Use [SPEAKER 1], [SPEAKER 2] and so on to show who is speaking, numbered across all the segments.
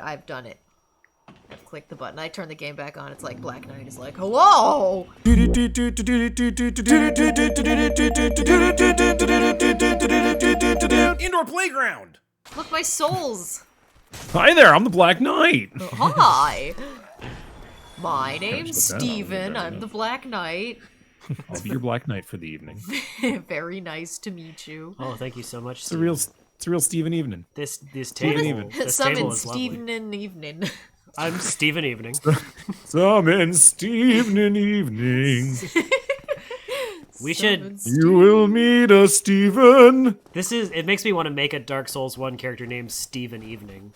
[SPEAKER 1] I've done it. I've clicked the button. I turn the game back on. It's like Black Knight is like, hello!
[SPEAKER 2] Indoor playground!
[SPEAKER 1] Look, my souls!
[SPEAKER 2] Hi there, I'm the Black Knight!
[SPEAKER 1] Hi! My name's Steven. I'm the Black Knight.
[SPEAKER 2] I'll be your Black Knight for the evening.
[SPEAKER 1] Very nice to meet you.
[SPEAKER 3] Oh, thank you so much,
[SPEAKER 2] It's a real Steven evening.
[SPEAKER 3] This table, this
[SPEAKER 1] Summon
[SPEAKER 3] table is lovely.
[SPEAKER 1] Steven Evening.
[SPEAKER 3] I'm Steven Evening.
[SPEAKER 2] Summon Steven evening.
[SPEAKER 3] We should.
[SPEAKER 2] You will meet a Steven.
[SPEAKER 3] It makes me want to make a Dark Souls 1 character named Steven Evening.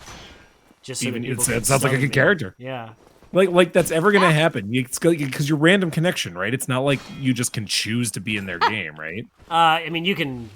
[SPEAKER 3] Just so that people
[SPEAKER 2] It sounds like a good character.
[SPEAKER 3] Yeah.
[SPEAKER 2] Like that's ever gonna happen. It's because you're random connection, right? It's not like you just can choose to be in their game, right?
[SPEAKER 3] I mean, you can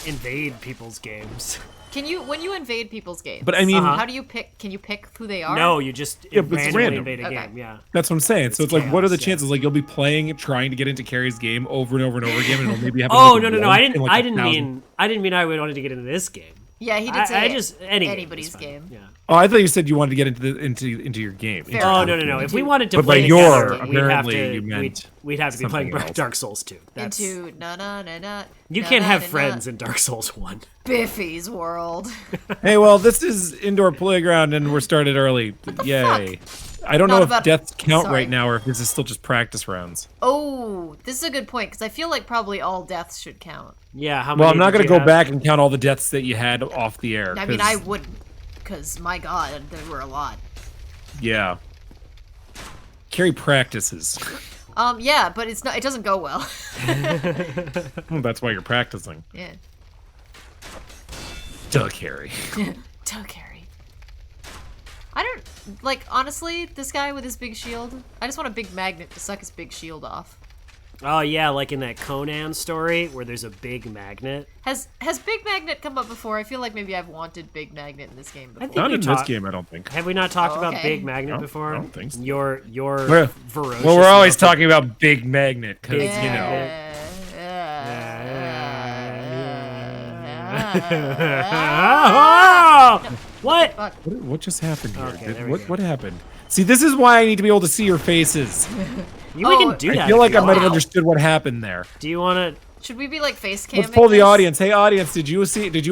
[SPEAKER 3] invade people's games.
[SPEAKER 1] Can you, when you invade people's games?
[SPEAKER 2] But I mean,
[SPEAKER 1] how do you pick? Can you pick who they are?
[SPEAKER 3] No, you just
[SPEAKER 2] Yeah, but it's
[SPEAKER 3] randomly
[SPEAKER 2] random.
[SPEAKER 3] invade a
[SPEAKER 1] Okay.
[SPEAKER 3] game. Yeah.
[SPEAKER 2] that's what I'm saying. So it's like, what are the
[SPEAKER 3] chaos,
[SPEAKER 2] chances? Like you'll be playing, trying to get into Kari's game over and over and over again, and it'll maybe happen.
[SPEAKER 3] Oh
[SPEAKER 2] like
[SPEAKER 3] no.
[SPEAKER 2] once
[SPEAKER 3] I
[SPEAKER 2] in,
[SPEAKER 3] didn't.
[SPEAKER 2] like,
[SPEAKER 3] I
[SPEAKER 2] 1,000.
[SPEAKER 3] didn't mean I wanted to get into this game.
[SPEAKER 1] Yeah, he did say
[SPEAKER 3] I just
[SPEAKER 1] anybody's
[SPEAKER 3] is fine.
[SPEAKER 1] game.
[SPEAKER 3] Yeah.
[SPEAKER 2] Oh, I thought you said you wanted to get into your game.
[SPEAKER 1] Fair
[SPEAKER 3] Oh
[SPEAKER 1] enough.
[SPEAKER 3] no. If we wanted to
[SPEAKER 2] But by
[SPEAKER 3] play
[SPEAKER 2] your,
[SPEAKER 3] together, we'd have
[SPEAKER 2] apparently
[SPEAKER 3] to.
[SPEAKER 2] you meant
[SPEAKER 3] We'd have to be playing
[SPEAKER 2] something else.
[SPEAKER 3] Dark Souls 2. That's,
[SPEAKER 1] Into na.
[SPEAKER 3] you can't have friends in Dark Souls 1.
[SPEAKER 1] Biffy's world.
[SPEAKER 2] Hey, well, this is indoor playground, and we're started early. Yay! I don't know
[SPEAKER 1] Not
[SPEAKER 2] if
[SPEAKER 1] about-
[SPEAKER 2] deaths count
[SPEAKER 1] Sorry.
[SPEAKER 2] right now, or if this is still just practice rounds.
[SPEAKER 1] Oh, this is a good point because I feel like probably all deaths should count.
[SPEAKER 3] Yeah. How many?
[SPEAKER 2] Well, I'm not
[SPEAKER 3] did
[SPEAKER 2] gonna
[SPEAKER 3] you
[SPEAKER 2] go
[SPEAKER 3] have?
[SPEAKER 2] back and count all the deaths that you had off the air.
[SPEAKER 1] I mean,
[SPEAKER 2] 'cause-
[SPEAKER 1] I wouldn't, because my God, there were a lot.
[SPEAKER 2] Yeah. Kari practices.
[SPEAKER 1] Yeah, but it's not. It doesn't go well.
[SPEAKER 2] That's why you're practicing.
[SPEAKER 1] Yeah.
[SPEAKER 2] Duh, Kari.
[SPEAKER 1] Doug Harry. I don't like honestly this guy with his big shield. I just want a big magnet to suck his big shield off.
[SPEAKER 3] Oh yeah, like in that Conan story where there's a big magnet.
[SPEAKER 1] Has Big Magnet come up before? I feel like maybe I've wanted Big Magnet in this game before.
[SPEAKER 3] think
[SPEAKER 2] Not
[SPEAKER 3] we
[SPEAKER 2] in this
[SPEAKER 3] talked-
[SPEAKER 2] game, I don't think.
[SPEAKER 3] Have we not talked
[SPEAKER 1] Oh,
[SPEAKER 3] about
[SPEAKER 1] okay.
[SPEAKER 3] Big Magnet
[SPEAKER 2] No,
[SPEAKER 3] before?
[SPEAKER 2] I don't think so.
[SPEAKER 3] Your
[SPEAKER 2] Well,
[SPEAKER 3] ferocious.
[SPEAKER 2] Well, we're always
[SPEAKER 3] love
[SPEAKER 2] talking about Big Magnet, because,
[SPEAKER 3] Big
[SPEAKER 2] you know.
[SPEAKER 3] What?
[SPEAKER 2] What just happened here?
[SPEAKER 3] Okay, there we go.
[SPEAKER 2] What happened? See, this is why I need to be able to see your faces.
[SPEAKER 3] We
[SPEAKER 1] Oh,
[SPEAKER 3] can do that.
[SPEAKER 2] I feel like I might have
[SPEAKER 1] Wow.
[SPEAKER 2] understood what happened there.
[SPEAKER 3] Do you want to?
[SPEAKER 1] Should we be like face camming?
[SPEAKER 2] Let's pull the
[SPEAKER 1] this?
[SPEAKER 2] audience. Hey, audience, did you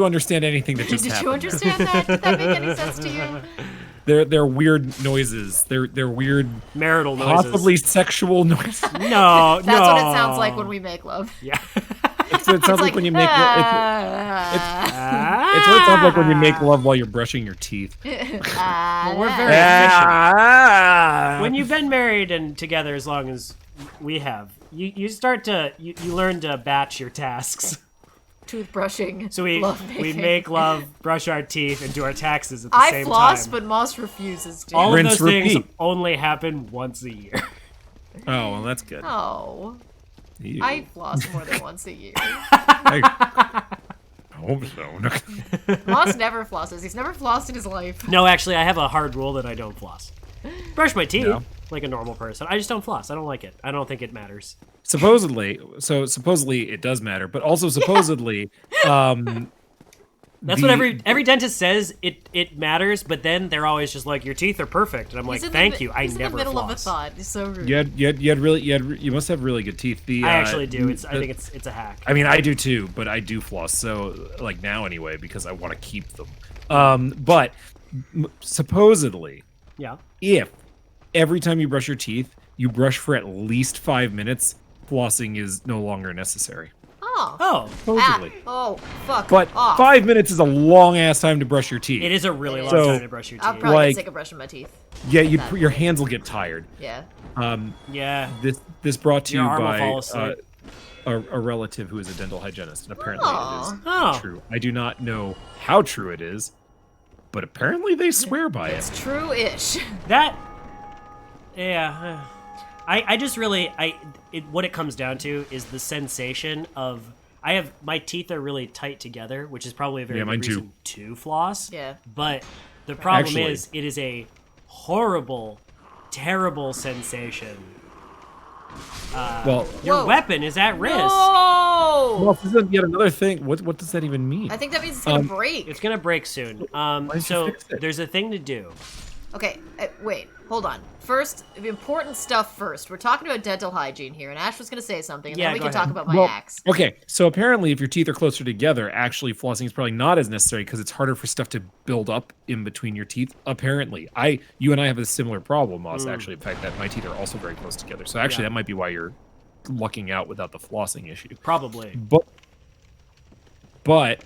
[SPEAKER 2] understand anything that just
[SPEAKER 1] Did
[SPEAKER 2] happened?
[SPEAKER 1] you understand that? Did that make any sense to you?
[SPEAKER 2] They're weird noises. They're weird,
[SPEAKER 3] Marital noises.
[SPEAKER 2] possibly sexual noises.
[SPEAKER 3] No,
[SPEAKER 1] That's what it sounds like when we make love.
[SPEAKER 3] Yeah.
[SPEAKER 2] It sounds like when you make. It's what it sounds like when you make love while you're brushing your teeth.
[SPEAKER 3] Well, we're very efficient.
[SPEAKER 2] Ah.
[SPEAKER 3] When you've been married and together as long as we have, you start to you learn to batch your tasks.
[SPEAKER 1] Toothbrushing.
[SPEAKER 3] So we
[SPEAKER 1] lovemaking.
[SPEAKER 3] make love, brush our teeth, and do our taxes at the
[SPEAKER 1] I
[SPEAKER 3] same
[SPEAKER 1] floss,
[SPEAKER 3] time.
[SPEAKER 1] but Moss refuses to.
[SPEAKER 3] All
[SPEAKER 2] Rinse,
[SPEAKER 3] of those things
[SPEAKER 2] repeat.
[SPEAKER 3] only happen once a year.
[SPEAKER 2] Oh, well, that's good.
[SPEAKER 1] Oh,
[SPEAKER 2] Ew.
[SPEAKER 1] I floss more than once a year.
[SPEAKER 2] I hope so.
[SPEAKER 1] Moss never flosses. He's never flossed in his life.
[SPEAKER 3] No, actually, I have a hard rule that I don't floss. Brush my teeth
[SPEAKER 2] No.
[SPEAKER 3] like a normal person. I just don't floss. I don't like it. I don't think it matters.
[SPEAKER 2] Supposedly it does matter, but also supposedly,
[SPEAKER 3] That's what every dentist says. It matters, but then they're always just like, your teeth are perfect, and I'm like,
[SPEAKER 1] He's in
[SPEAKER 3] thank
[SPEAKER 1] the,
[SPEAKER 3] you. I
[SPEAKER 1] he's
[SPEAKER 3] never
[SPEAKER 1] in the middle
[SPEAKER 3] floss.
[SPEAKER 1] of a thought. He's so rude.
[SPEAKER 2] you must have really good teeth.
[SPEAKER 3] I actually do. I think it's a hack.
[SPEAKER 2] I mean, I do too, but I do floss. So, like now anyway, because I want to keep them. But supposedly,
[SPEAKER 3] Yeah.
[SPEAKER 2] if every time you brush your teeth, you brush for at least 5 minutes, flossing is no longer necessary.
[SPEAKER 1] Oh.
[SPEAKER 3] Oh,
[SPEAKER 2] Supposedly.
[SPEAKER 1] Oh, fuck.
[SPEAKER 2] But
[SPEAKER 1] off.
[SPEAKER 2] 5 minutes is a long ass time to brush your teeth.
[SPEAKER 3] it is a really long
[SPEAKER 2] So-
[SPEAKER 3] time to brush your
[SPEAKER 1] I'll
[SPEAKER 3] teeth.
[SPEAKER 1] probably
[SPEAKER 2] like-
[SPEAKER 1] get sick of brushing my teeth.
[SPEAKER 2] Yeah, your hands will get tired.
[SPEAKER 1] Yeah.
[SPEAKER 3] Yeah.
[SPEAKER 2] This brought to
[SPEAKER 3] Your
[SPEAKER 2] you
[SPEAKER 3] arm will
[SPEAKER 2] by
[SPEAKER 3] fall asleep.
[SPEAKER 2] a relative who is a dental hygienist, and apparently
[SPEAKER 1] Aw.
[SPEAKER 2] it is
[SPEAKER 3] Oh.
[SPEAKER 2] true. I do not know how true it is, but apparently they swear by it.
[SPEAKER 1] It's true-ish.
[SPEAKER 3] That. Yeah. I just really what it comes down to is the sensation of my teeth are really tight together, which is probably a very
[SPEAKER 2] Yeah,
[SPEAKER 3] good
[SPEAKER 2] mine too.
[SPEAKER 3] reason to floss.
[SPEAKER 1] Yeah.
[SPEAKER 3] But the problem
[SPEAKER 2] Actually-
[SPEAKER 3] is it is a horrible, terrible sensation.
[SPEAKER 2] Well,
[SPEAKER 3] Your
[SPEAKER 1] Whoa.
[SPEAKER 3] weapon is at risk.
[SPEAKER 1] Oh! No!
[SPEAKER 2] Well, this isn't yet another thing. What does that even mean?
[SPEAKER 1] I think that means it's gonna break.
[SPEAKER 3] It's gonna break soon.
[SPEAKER 2] didn't you
[SPEAKER 3] So
[SPEAKER 2] fix it?
[SPEAKER 3] there's a thing to do.
[SPEAKER 1] Okay, wait, hold on. First, the important stuff first. We're talking about dental hygiene here, and Ash was gonna say something, and
[SPEAKER 3] Yeah,
[SPEAKER 1] then we
[SPEAKER 3] go
[SPEAKER 1] can talk
[SPEAKER 3] ahead.
[SPEAKER 1] about my
[SPEAKER 2] Well,
[SPEAKER 1] axe.
[SPEAKER 2] okay, so apparently if your teeth are closer together, actually flossing is probably not as necessary because it's harder for stuff to build up in between your teeth. Apparently, you and I have a similar problem, Moss. Actually, in fact, that my teeth are also very close together. So actually,
[SPEAKER 3] Yeah.
[SPEAKER 2] that might be why you're lucking out without the flossing issue.
[SPEAKER 3] Probably.
[SPEAKER 2] But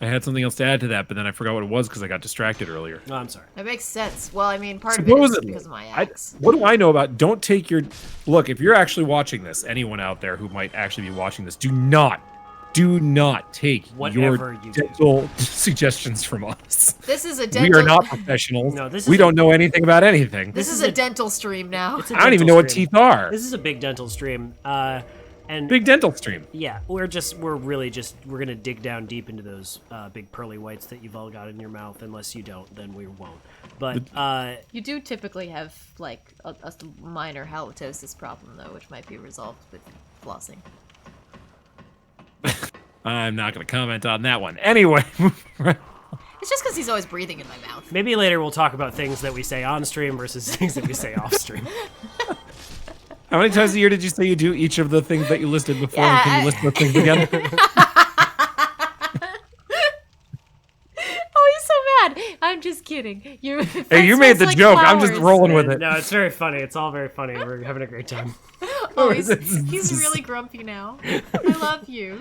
[SPEAKER 2] I had something else to add to that, but then I forgot what it was because I got distracted earlier.
[SPEAKER 3] No, I'm sorry.
[SPEAKER 1] That makes sense. Well, I mean, part of it is
[SPEAKER 2] Supposedly,
[SPEAKER 1] because of my axe.
[SPEAKER 2] what do I know about? Don't take your look. If you're actually watching this, anyone out there who might actually be watching this, do not take
[SPEAKER 3] Whatever you do.
[SPEAKER 2] your dental suggestions from us.
[SPEAKER 1] This is a
[SPEAKER 2] We
[SPEAKER 1] dental.
[SPEAKER 2] are not professionals.
[SPEAKER 3] No, this
[SPEAKER 2] we
[SPEAKER 3] is
[SPEAKER 2] don't know anything about anything.
[SPEAKER 1] This is a dental stream now.
[SPEAKER 3] It's a
[SPEAKER 2] I don't even
[SPEAKER 3] dental
[SPEAKER 2] know what
[SPEAKER 3] stream.
[SPEAKER 2] teeth are.
[SPEAKER 3] This is a big dental stream. And
[SPEAKER 2] Big dental stream.
[SPEAKER 3] yeah, we're gonna dig down deep into those big pearly whites that you've all got in your mouth. Unless you don't, then we won't. But
[SPEAKER 1] You do typically have like a minor halitosis problem though, which might be resolved with flossing.
[SPEAKER 2] I'm not going to comment on that one. Anyway,
[SPEAKER 1] It's just because he's always breathing in my mouth.
[SPEAKER 3] maybe later we'll talk about things that we say on stream versus things that we say off stream.
[SPEAKER 2] how many times a year did you say you do each of the things that you listed before?
[SPEAKER 1] Yeah,
[SPEAKER 2] and can you list those things again?
[SPEAKER 1] Oh, he's so mad. I'm just kidding.
[SPEAKER 2] Hey, you made the joke. I'm just rolling with it.
[SPEAKER 3] No, it's very funny. It's all very funny. We're having a great time.
[SPEAKER 1] Oh, he's really grumpy now. I love you.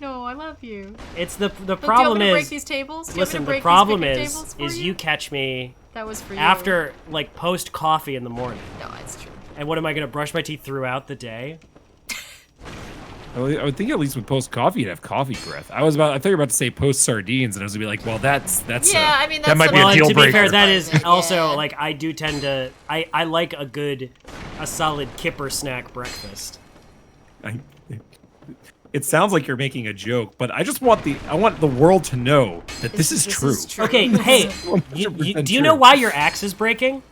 [SPEAKER 1] No, I love you.
[SPEAKER 3] It's the
[SPEAKER 1] Look, do you
[SPEAKER 3] problem
[SPEAKER 1] want me to break
[SPEAKER 3] is
[SPEAKER 1] these tables? Do you want me to
[SPEAKER 3] listen.
[SPEAKER 1] break
[SPEAKER 3] The
[SPEAKER 1] these
[SPEAKER 3] problem
[SPEAKER 1] picnic
[SPEAKER 3] is
[SPEAKER 1] tables for
[SPEAKER 3] you catch me
[SPEAKER 1] That was for you.
[SPEAKER 3] after like post coffee in the morning.
[SPEAKER 1] No, it's true.
[SPEAKER 3] And what am I gonna brush my teeth throughout the day?
[SPEAKER 2] I would think at least with post coffee you'd have coffee breath. I thought you were about to say post sardines, and I was gonna be like, well, that's
[SPEAKER 1] Yeah, I mean,
[SPEAKER 2] that
[SPEAKER 1] that's
[SPEAKER 2] might be
[SPEAKER 1] something-
[SPEAKER 2] a
[SPEAKER 3] Well,
[SPEAKER 2] deal
[SPEAKER 3] and to be fair,
[SPEAKER 2] breaker.
[SPEAKER 3] that is
[SPEAKER 1] Yeah.
[SPEAKER 3] also like I do tend to I like a solid kipper snack breakfast.
[SPEAKER 2] It sounds like you're making a joke, but I want the world to know that this is true.
[SPEAKER 3] Okay, hey, do you know why your axe is breaking?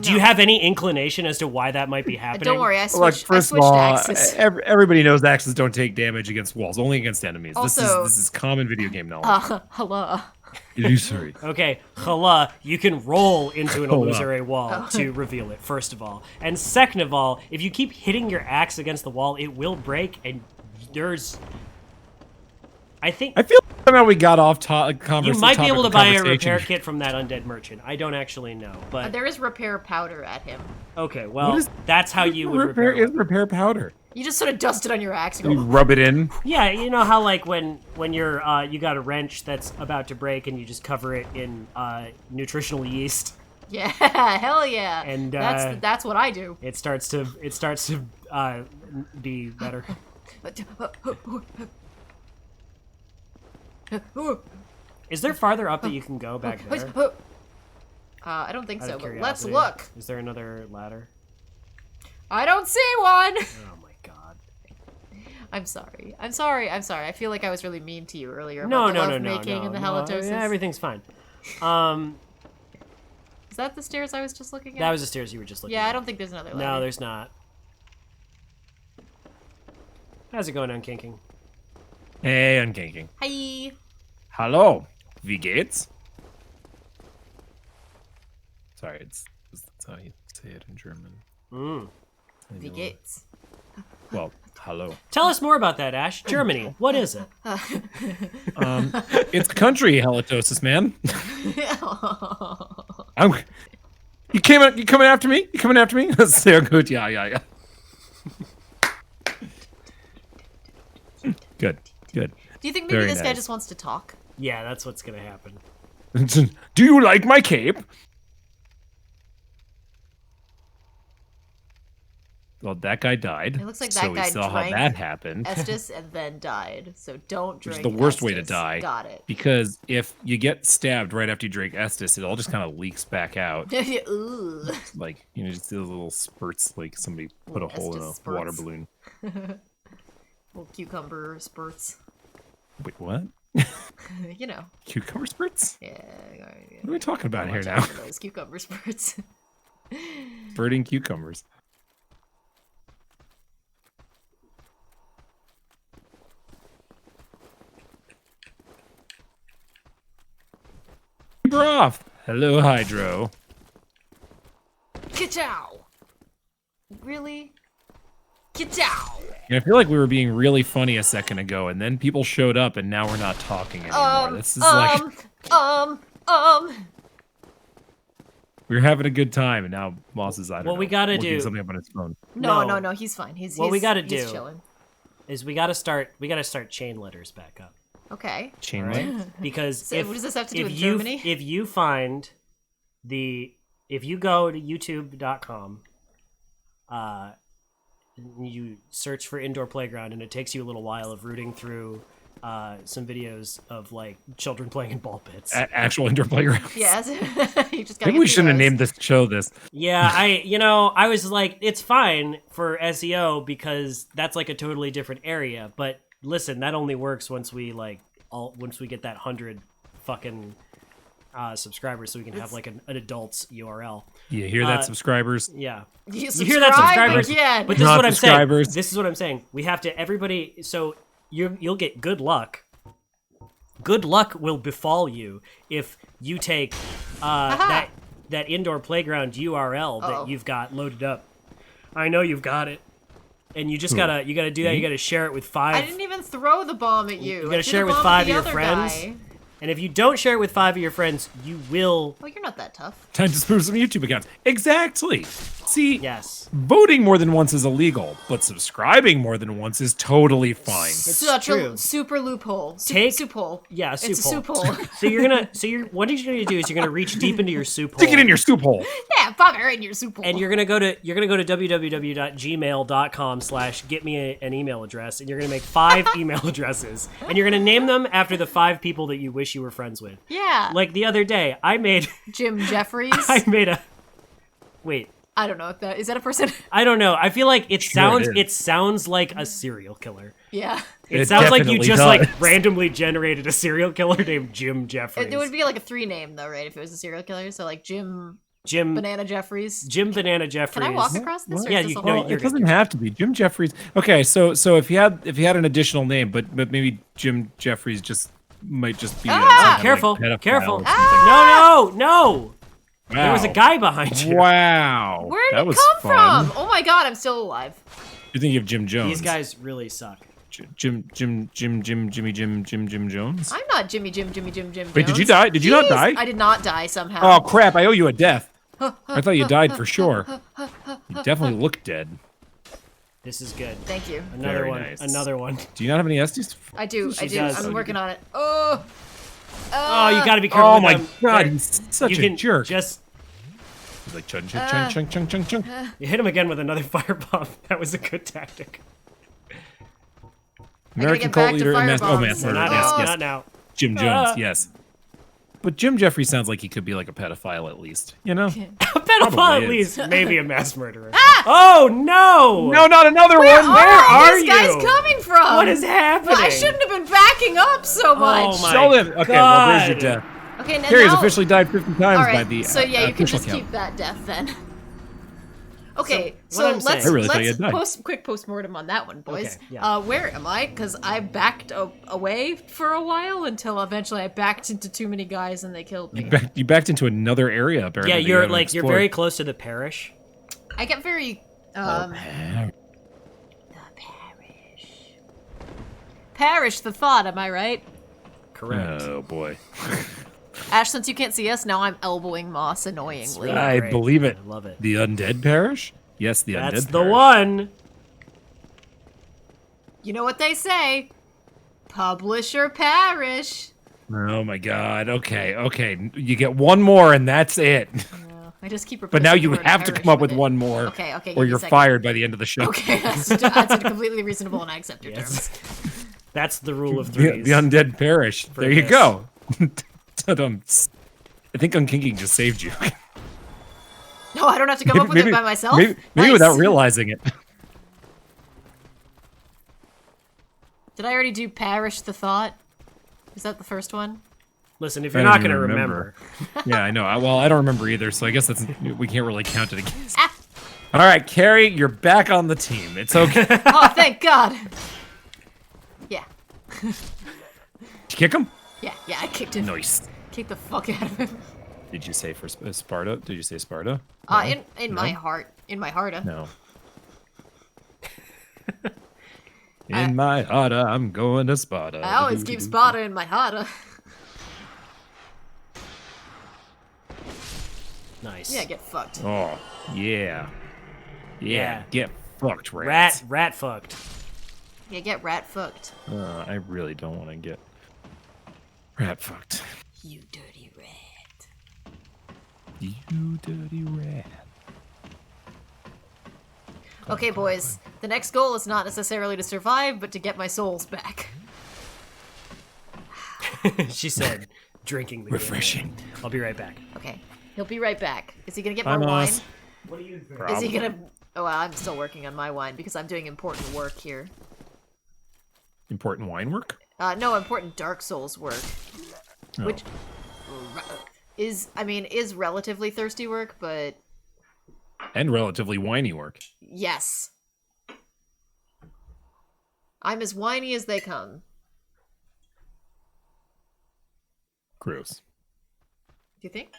[SPEAKER 3] Do you have any inclination as to why that might be happening?
[SPEAKER 1] Don't worry, I
[SPEAKER 2] Look,
[SPEAKER 1] switched,
[SPEAKER 2] first of
[SPEAKER 1] I switched
[SPEAKER 2] all,
[SPEAKER 1] axes.
[SPEAKER 2] everybody knows axes don't take damage against walls, only against enemies.
[SPEAKER 1] Also-
[SPEAKER 2] this is common video game knowledge.
[SPEAKER 1] Hello.
[SPEAKER 2] Illusory.
[SPEAKER 3] Okay, chala, you can roll into an
[SPEAKER 2] Chala.
[SPEAKER 3] illusory wall to reveal it, first of all. And second of all, if you keep hitting your axe against the wall, it will break, and there's... I think
[SPEAKER 2] I feel like somehow we got off conversation.
[SPEAKER 3] you might be able to buy a repair kit from that undead merchant. I don't actually know, but...
[SPEAKER 1] There is repair powder at him.
[SPEAKER 3] Okay, well,
[SPEAKER 2] What is-
[SPEAKER 3] that's how you would repair
[SPEAKER 2] is
[SPEAKER 3] it.
[SPEAKER 2] repair powder.
[SPEAKER 1] You just sort of dust it on your axe and
[SPEAKER 2] You
[SPEAKER 1] go,
[SPEAKER 2] rub it in.
[SPEAKER 3] Yeah, you know how like when you're you got a wrench that's about to break and you just cover it in nutritional yeast,
[SPEAKER 1] yeah, hell yeah.
[SPEAKER 3] And,
[SPEAKER 1] that's what I do.
[SPEAKER 3] it starts to be better. Is there farther up that you can go back there?
[SPEAKER 1] I don't think
[SPEAKER 3] Out
[SPEAKER 1] so,
[SPEAKER 3] of
[SPEAKER 1] but let's
[SPEAKER 3] curiosity?
[SPEAKER 1] look.
[SPEAKER 3] Is there another ladder?
[SPEAKER 1] I don't see one.
[SPEAKER 3] Oh my god.
[SPEAKER 1] I'm sorry. I feel like I was really mean to you earlier about
[SPEAKER 3] No,
[SPEAKER 1] the
[SPEAKER 3] no,
[SPEAKER 1] love
[SPEAKER 3] no, no,
[SPEAKER 1] making
[SPEAKER 3] no,
[SPEAKER 1] and the
[SPEAKER 3] no.
[SPEAKER 1] halitosis.
[SPEAKER 3] Yeah, everything's fine.
[SPEAKER 1] Is that the stairs I was just looking at?
[SPEAKER 3] That was the stairs you were just looking
[SPEAKER 1] Yeah,
[SPEAKER 3] at.
[SPEAKER 1] I don't think there's another ladder.
[SPEAKER 3] No, there's not. How's it going, Unkinking?
[SPEAKER 2] Hey, Unkinking.
[SPEAKER 1] Hi.
[SPEAKER 2] Hallo. Wie geht's? Sorry, that's how you say it in German.
[SPEAKER 1] Wie geht's?
[SPEAKER 2] Well, hello.
[SPEAKER 3] Tell us more about that, Ash. Germany. What is it?
[SPEAKER 2] It's country halitosis, man. You coming after me? You coming after me? Sehr gut. Yeah. Good.
[SPEAKER 1] Do you think maybe
[SPEAKER 2] Very
[SPEAKER 1] this guy
[SPEAKER 2] nice.
[SPEAKER 1] just wants to talk?
[SPEAKER 3] Yeah, that's what's gonna happen.
[SPEAKER 2] Do you like my cape? Well, that guy died.
[SPEAKER 1] It looks like
[SPEAKER 2] so
[SPEAKER 1] that
[SPEAKER 2] we
[SPEAKER 1] guy
[SPEAKER 2] saw how
[SPEAKER 1] drank
[SPEAKER 2] that happened.
[SPEAKER 1] Estus and then died. So don't
[SPEAKER 2] Which
[SPEAKER 1] drink
[SPEAKER 2] is the worst way to
[SPEAKER 1] Estus.
[SPEAKER 2] die.
[SPEAKER 1] Got it.
[SPEAKER 2] Because if you get stabbed right after you drink Estus, it all just kind of leaks back out.
[SPEAKER 1] Ooh.
[SPEAKER 2] Like, just those little spurts, like somebody put a hole in a
[SPEAKER 1] Estus
[SPEAKER 2] water
[SPEAKER 1] spurts.
[SPEAKER 2] balloon.
[SPEAKER 1] Little cucumber spurts.
[SPEAKER 2] Wait, what?
[SPEAKER 1] You know.
[SPEAKER 2] Cucumber spurts?
[SPEAKER 1] Yeah.
[SPEAKER 2] What are we talking about here
[SPEAKER 1] Watch
[SPEAKER 2] now?
[SPEAKER 1] out for those cucumber spurts.
[SPEAKER 2] Spurting cucumbers. off. Hello, Hydro.
[SPEAKER 1] Ka-chow! Really? Ka-chow!
[SPEAKER 2] I feel like we were being really funny a second ago, and then people showed up, and now we're not talking anymore. This is like we were having a good time, and now Moss is I don't know.
[SPEAKER 3] What we gotta
[SPEAKER 2] looking
[SPEAKER 3] do-
[SPEAKER 2] something up on his phone.
[SPEAKER 1] No, he's fine. He's
[SPEAKER 3] What we gotta
[SPEAKER 1] he's
[SPEAKER 3] do-
[SPEAKER 1] chilling.
[SPEAKER 3] Is we gotta start chain letters back up.
[SPEAKER 1] Okay.
[SPEAKER 2] Chain
[SPEAKER 3] Right?
[SPEAKER 2] link?
[SPEAKER 3] Because
[SPEAKER 1] So
[SPEAKER 3] if,
[SPEAKER 1] what does this have to do
[SPEAKER 3] if
[SPEAKER 1] with
[SPEAKER 3] you
[SPEAKER 1] Germany?
[SPEAKER 3] if you find if you go to youtube.com, you search for indoor playground, and it takes you a little while of rooting through some videos of like children playing in ball pits.
[SPEAKER 2] Actual indoor playground.
[SPEAKER 1] Yes. You just gotta
[SPEAKER 2] Maybe we
[SPEAKER 1] get through
[SPEAKER 2] shouldn't have
[SPEAKER 1] those.
[SPEAKER 2] named this show this.
[SPEAKER 3] Yeah, I was like, it's fine for SEO because that's like a totally different area. But listen, that only works once we get that 100 fucking subscribers, so we can have like an adult's URL.
[SPEAKER 2] You hear that, subscribers?
[SPEAKER 3] Yeah,
[SPEAKER 1] You
[SPEAKER 3] hear that, subscribers?
[SPEAKER 1] again.
[SPEAKER 3] But this is
[SPEAKER 2] Not
[SPEAKER 3] what I'm saying.
[SPEAKER 2] subscribers.
[SPEAKER 3] This is what I'm saying. We have to everybody. So you'll get good luck. Good luck will befall you if you take that indoor playground URL that you've got loaded up. I know you've got it, and you just gotta do that. You gotta share it with 5.
[SPEAKER 1] I didn't even throw the bomb at you.
[SPEAKER 3] You gotta
[SPEAKER 1] I threw
[SPEAKER 3] share it
[SPEAKER 1] the
[SPEAKER 3] with
[SPEAKER 1] bomb
[SPEAKER 3] 5
[SPEAKER 1] at
[SPEAKER 3] of your
[SPEAKER 1] the other
[SPEAKER 3] friends.
[SPEAKER 1] guy.
[SPEAKER 3] And if you don't share it with 5 of your friends, you will.
[SPEAKER 1] Oh, you're not that tough.
[SPEAKER 2] Time to spoof some YouTube accounts. Exactly. See,
[SPEAKER 3] Yes.
[SPEAKER 2] voting more than once is illegal, but subscribing more than once is totally fine.
[SPEAKER 1] Such
[SPEAKER 3] true.
[SPEAKER 1] a super loophole.
[SPEAKER 3] Take-
[SPEAKER 1] hole.
[SPEAKER 3] Yeah,
[SPEAKER 1] It's a
[SPEAKER 3] soup hole.
[SPEAKER 1] soup hole.
[SPEAKER 3] What you're gonna do is you're gonna reach deep into your soup hole.
[SPEAKER 2] Stick it in your soup hole.
[SPEAKER 1] Yeah, pop it right in your soup hole.
[SPEAKER 3] And you're gonna go to www.gmail.com/get me an email address, and you're gonna make 5 email addresses, and you're gonna name them after the 5 people that you wish you were friends with.
[SPEAKER 1] yeah.
[SPEAKER 3] Like the other day, I made
[SPEAKER 1] Jim Jeffries.
[SPEAKER 3] wait.
[SPEAKER 1] I don't know if that is that a person.
[SPEAKER 3] I don't know. I feel like it
[SPEAKER 2] Sure it
[SPEAKER 3] sounds like a serial killer.
[SPEAKER 1] Yeah.
[SPEAKER 3] It
[SPEAKER 2] It
[SPEAKER 3] sounds like you
[SPEAKER 2] definitely
[SPEAKER 3] just
[SPEAKER 2] does.
[SPEAKER 3] like randomly generated a serial killer named Jim Jeffries.
[SPEAKER 1] It would be like a 3 name though, right? If it was a serial killer, so like Jim
[SPEAKER 3] Jim
[SPEAKER 1] Banana Jeffries.
[SPEAKER 3] Jim Banana Jeffries.
[SPEAKER 1] Can I walk across this? Or
[SPEAKER 3] Yeah,
[SPEAKER 1] is this
[SPEAKER 3] you
[SPEAKER 1] a
[SPEAKER 3] know
[SPEAKER 1] whole-
[SPEAKER 2] Well, it doesn't have to be Jim Jeffries. Okay, so if you had an additional name, but maybe Jim Jeffries might just be.
[SPEAKER 1] Ah!
[SPEAKER 3] Careful,
[SPEAKER 2] pedophile
[SPEAKER 3] careful.
[SPEAKER 2] or something.
[SPEAKER 3] No. There was a
[SPEAKER 2] Wow.
[SPEAKER 3] guy behind you.
[SPEAKER 2] Wow.
[SPEAKER 1] Where did
[SPEAKER 2] that
[SPEAKER 1] it
[SPEAKER 2] was
[SPEAKER 1] come
[SPEAKER 2] fun.
[SPEAKER 1] from? Oh my god, I'm still alive.
[SPEAKER 2] You're thinking of Jim Jones.
[SPEAKER 3] These guys really suck.
[SPEAKER 2] Jimmy Jones.
[SPEAKER 1] I'm not Jim.
[SPEAKER 2] Wait, did
[SPEAKER 1] Jones.
[SPEAKER 2] you die? Did you not
[SPEAKER 1] Jeez,
[SPEAKER 2] die?
[SPEAKER 1] I did not die somehow.
[SPEAKER 2] Oh crap! I owe you a death. I thought you died for sure. You definitely look dead.
[SPEAKER 3] This is good.
[SPEAKER 1] Thank you.
[SPEAKER 3] Another
[SPEAKER 2] Very
[SPEAKER 3] one.
[SPEAKER 2] nice.
[SPEAKER 3] Another one.
[SPEAKER 2] Do you not have any Estes?
[SPEAKER 1] I do.
[SPEAKER 3] She does.
[SPEAKER 1] I'm working on it. Oh.
[SPEAKER 3] Oh, you gotta be careful.
[SPEAKER 2] Oh
[SPEAKER 3] with
[SPEAKER 2] my
[SPEAKER 3] them.
[SPEAKER 2] god,
[SPEAKER 3] They're-
[SPEAKER 2] he's such
[SPEAKER 3] you
[SPEAKER 2] a
[SPEAKER 3] can
[SPEAKER 2] jerk.
[SPEAKER 3] Just
[SPEAKER 2] He's like chunk, chunk, chunk, chunk, chunk, chunk.
[SPEAKER 3] you hit him again with another firebomb. That was a good tactic.
[SPEAKER 2] American
[SPEAKER 1] get
[SPEAKER 2] cult
[SPEAKER 1] back to
[SPEAKER 2] leader and mass. Oh,
[SPEAKER 1] firebombs.
[SPEAKER 2] mass
[SPEAKER 3] No,
[SPEAKER 2] murderer.
[SPEAKER 3] not
[SPEAKER 2] Yes,
[SPEAKER 3] now.
[SPEAKER 2] yes.
[SPEAKER 3] Not now.
[SPEAKER 2] Jim Jones. Yes. But Jim Jeffrey sounds like he could be like a pedophile at least. You know?
[SPEAKER 3] A pedophile
[SPEAKER 2] Probably
[SPEAKER 3] at
[SPEAKER 2] is.
[SPEAKER 3] least. Maybe a mass murderer. Oh no!
[SPEAKER 2] No, not another one.
[SPEAKER 3] Where are
[SPEAKER 1] these
[SPEAKER 3] you?
[SPEAKER 1] guys coming from?
[SPEAKER 3] What is happening?
[SPEAKER 1] I shouldn't have been backing up so much.
[SPEAKER 3] Oh my
[SPEAKER 2] Show them. Okay, well, there's your
[SPEAKER 3] God.
[SPEAKER 2] death.
[SPEAKER 1] Okay, now
[SPEAKER 2] Carrie's officially died 50 times
[SPEAKER 1] All
[SPEAKER 2] by
[SPEAKER 1] right,
[SPEAKER 2] the
[SPEAKER 1] so yeah, you can
[SPEAKER 2] official
[SPEAKER 1] just
[SPEAKER 2] count.
[SPEAKER 1] keep that death then. Okay,
[SPEAKER 3] So, what I'm
[SPEAKER 1] let's
[SPEAKER 3] saying-
[SPEAKER 2] I really thought you had died.
[SPEAKER 1] quick postmortem on that one, boys.
[SPEAKER 3] Okay, yeah.
[SPEAKER 1] Where am I? Because I backed away for a while until eventually I backed into too many guys and they killed me.
[SPEAKER 2] You backed into another area apparently.
[SPEAKER 3] Yeah,
[SPEAKER 2] that you
[SPEAKER 3] you're
[SPEAKER 2] haven't
[SPEAKER 3] like you're
[SPEAKER 2] explored.
[SPEAKER 3] very close to the parish.
[SPEAKER 1] I get very
[SPEAKER 2] Oh,
[SPEAKER 1] the parish the thought. Am I right?
[SPEAKER 3] Correct.
[SPEAKER 2] Oh boy.
[SPEAKER 1] Ash, since you can't see us, now I'm elbowing Moss annoyingly.
[SPEAKER 3] really
[SPEAKER 2] I
[SPEAKER 3] great.
[SPEAKER 2] believe it.
[SPEAKER 3] I love it.
[SPEAKER 2] The Undead Parish? Yes, the Undead
[SPEAKER 3] That's the
[SPEAKER 2] Parish.
[SPEAKER 3] one.
[SPEAKER 1] You know what they say? Publish or perish.
[SPEAKER 2] Oh my god. Okay. You get one more and that's it.
[SPEAKER 1] No, I just keep
[SPEAKER 2] But now
[SPEAKER 1] replacing
[SPEAKER 2] you
[SPEAKER 1] the word
[SPEAKER 2] have to
[SPEAKER 1] perish
[SPEAKER 2] come up
[SPEAKER 1] with
[SPEAKER 2] with
[SPEAKER 1] it.
[SPEAKER 2] one more.
[SPEAKER 1] Okay, give
[SPEAKER 2] Or
[SPEAKER 1] me a
[SPEAKER 2] you're
[SPEAKER 1] second.
[SPEAKER 2] fired by the end of the show.
[SPEAKER 1] Okay, that's completely reasonable and I accept your
[SPEAKER 3] Yes.
[SPEAKER 1] terms.
[SPEAKER 3] That's the rule of
[SPEAKER 2] The,
[SPEAKER 3] threes.
[SPEAKER 2] the Undead Parish. There you
[SPEAKER 3] this.
[SPEAKER 2] go. Ta-dum. I think Unkinking just saved you.
[SPEAKER 1] No, I don't have to come up with it by myself.
[SPEAKER 2] Maybe
[SPEAKER 1] Nice.
[SPEAKER 2] without realizing it.
[SPEAKER 1] Did I already do perish the thought? Is that the first one?
[SPEAKER 3] Listen, if
[SPEAKER 2] I
[SPEAKER 3] you're
[SPEAKER 2] don't
[SPEAKER 3] not
[SPEAKER 2] even
[SPEAKER 3] going to remember.
[SPEAKER 2] Yeah, I know. Well, I don't remember either, so I guess we can't really count it against.
[SPEAKER 1] Ah.
[SPEAKER 2] All right, Kari, you're back on the team. It's okay. Did
[SPEAKER 1] Oh, thank God. Yeah,
[SPEAKER 2] you kick him?
[SPEAKER 1] yeah, I kicked him.
[SPEAKER 2] Nice.
[SPEAKER 1] Kicked the fuck out of him.
[SPEAKER 2] Did you say for Sparta? Did you say Sparta?
[SPEAKER 1] In my heart. In my heart.
[SPEAKER 2] No. In my heart, I'm going to Sparta.
[SPEAKER 1] I always keep Sparta in my heart.
[SPEAKER 3] Nice.
[SPEAKER 1] Yeah, get fucked.
[SPEAKER 2] Oh, yeah. Yeah, get fucked,
[SPEAKER 3] Rat
[SPEAKER 2] rats.
[SPEAKER 3] fucked.
[SPEAKER 1] Yeah, get rat fucked.
[SPEAKER 2] I really don't want to get rat fucked.
[SPEAKER 1] You dirty rat.
[SPEAKER 2] You dirty rat.
[SPEAKER 1] Okay, boys. The next goal is not necessarily to survive, but to get my souls back.
[SPEAKER 3] She said, drinking the
[SPEAKER 2] Refreshing.
[SPEAKER 3] game. I'll be right back.
[SPEAKER 1] Okay. He'll be right back. Is he gonna get
[SPEAKER 2] Bye,
[SPEAKER 1] more wine?
[SPEAKER 2] Moss.
[SPEAKER 3] What do you think?
[SPEAKER 1] Is he gonna... Oh, well, I'm still working on my wine because I'm doing important work here.
[SPEAKER 2] Important wine work?
[SPEAKER 1] No, important Dark Souls work.
[SPEAKER 2] Oh.
[SPEAKER 1] Which is relatively thirsty work, but...
[SPEAKER 2] And relatively whiny work.
[SPEAKER 1] Yes. I'm as whiny as they come.
[SPEAKER 2] Gross.
[SPEAKER 1] Do you think?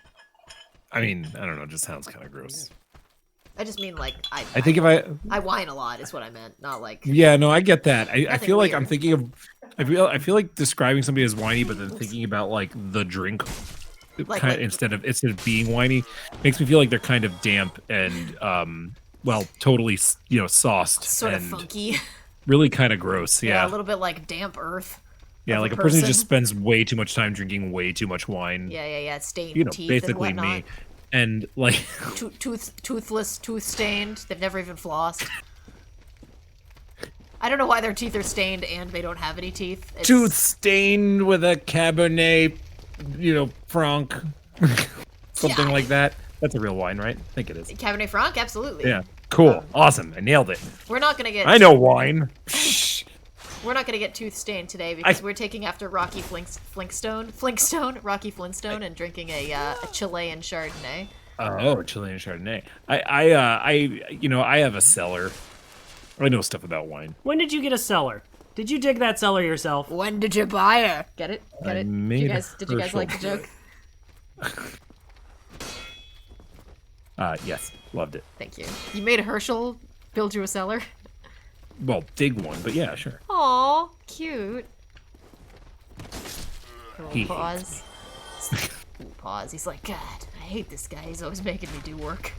[SPEAKER 2] I mean, I don't know. It just sounds kind of gross.
[SPEAKER 1] I just mean, like,
[SPEAKER 2] I think if
[SPEAKER 1] I whine a lot is what I meant, not like...
[SPEAKER 2] Yeah, no, I get that. I
[SPEAKER 1] Nothing
[SPEAKER 2] feel like
[SPEAKER 1] weird.
[SPEAKER 2] I'm thinking of... I feel like describing somebody as whiny, but then thinking about, like, the drink
[SPEAKER 1] Like-
[SPEAKER 2] instead of being whiny makes me feel like they're kind of damp and, totally, sauced.
[SPEAKER 1] Sort of
[SPEAKER 2] and
[SPEAKER 1] funky.
[SPEAKER 2] Really kind of gross,
[SPEAKER 1] Yeah,
[SPEAKER 2] yeah.
[SPEAKER 1] a little bit like damp earth.
[SPEAKER 2] Yeah,
[SPEAKER 1] of
[SPEAKER 2] like a person who just spends way too much time drinking way too much wine.
[SPEAKER 1] Yeah, stained teeth
[SPEAKER 2] basically
[SPEAKER 1] and whatnot.
[SPEAKER 2] me. And, like...
[SPEAKER 1] Toothless, tooth stained. They've never even flossed. I don't know why their teeth are stained and they don't have any teeth. It's...
[SPEAKER 2] Tooth stained with a Cabernet, Franc. Something
[SPEAKER 1] Yeah.
[SPEAKER 2] like that. That's a real wine, right? I think it is.
[SPEAKER 1] Cabernet Franc, absolutely.
[SPEAKER 2] Yeah. Cool. Awesome. I nailed it.
[SPEAKER 1] We're not gonna get.
[SPEAKER 2] I know wine.
[SPEAKER 1] We're not gonna get tooth stained today because we're taking after Rocky Rocky Flintstone, and drinking a Chilean Chardonnay.
[SPEAKER 2] Oh, Chilean Chardonnay. I have a cellar. I know stuff about wine.
[SPEAKER 3] When did you get a cellar? Did you dig that cellar yourself?
[SPEAKER 1] When did you buy her? Get it? Get
[SPEAKER 2] I
[SPEAKER 1] it?
[SPEAKER 2] made
[SPEAKER 1] Did you guys like the joke?
[SPEAKER 2] Yes, loved it.
[SPEAKER 1] Thank you. You made Herschel build you a cellar?
[SPEAKER 2] Well, dig one, but yeah, sure.
[SPEAKER 1] Aw, cute. Little
[SPEAKER 2] He
[SPEAKER 1] pause. Ooh, pause. He's like, God, I hate this guy. He's always making me do work.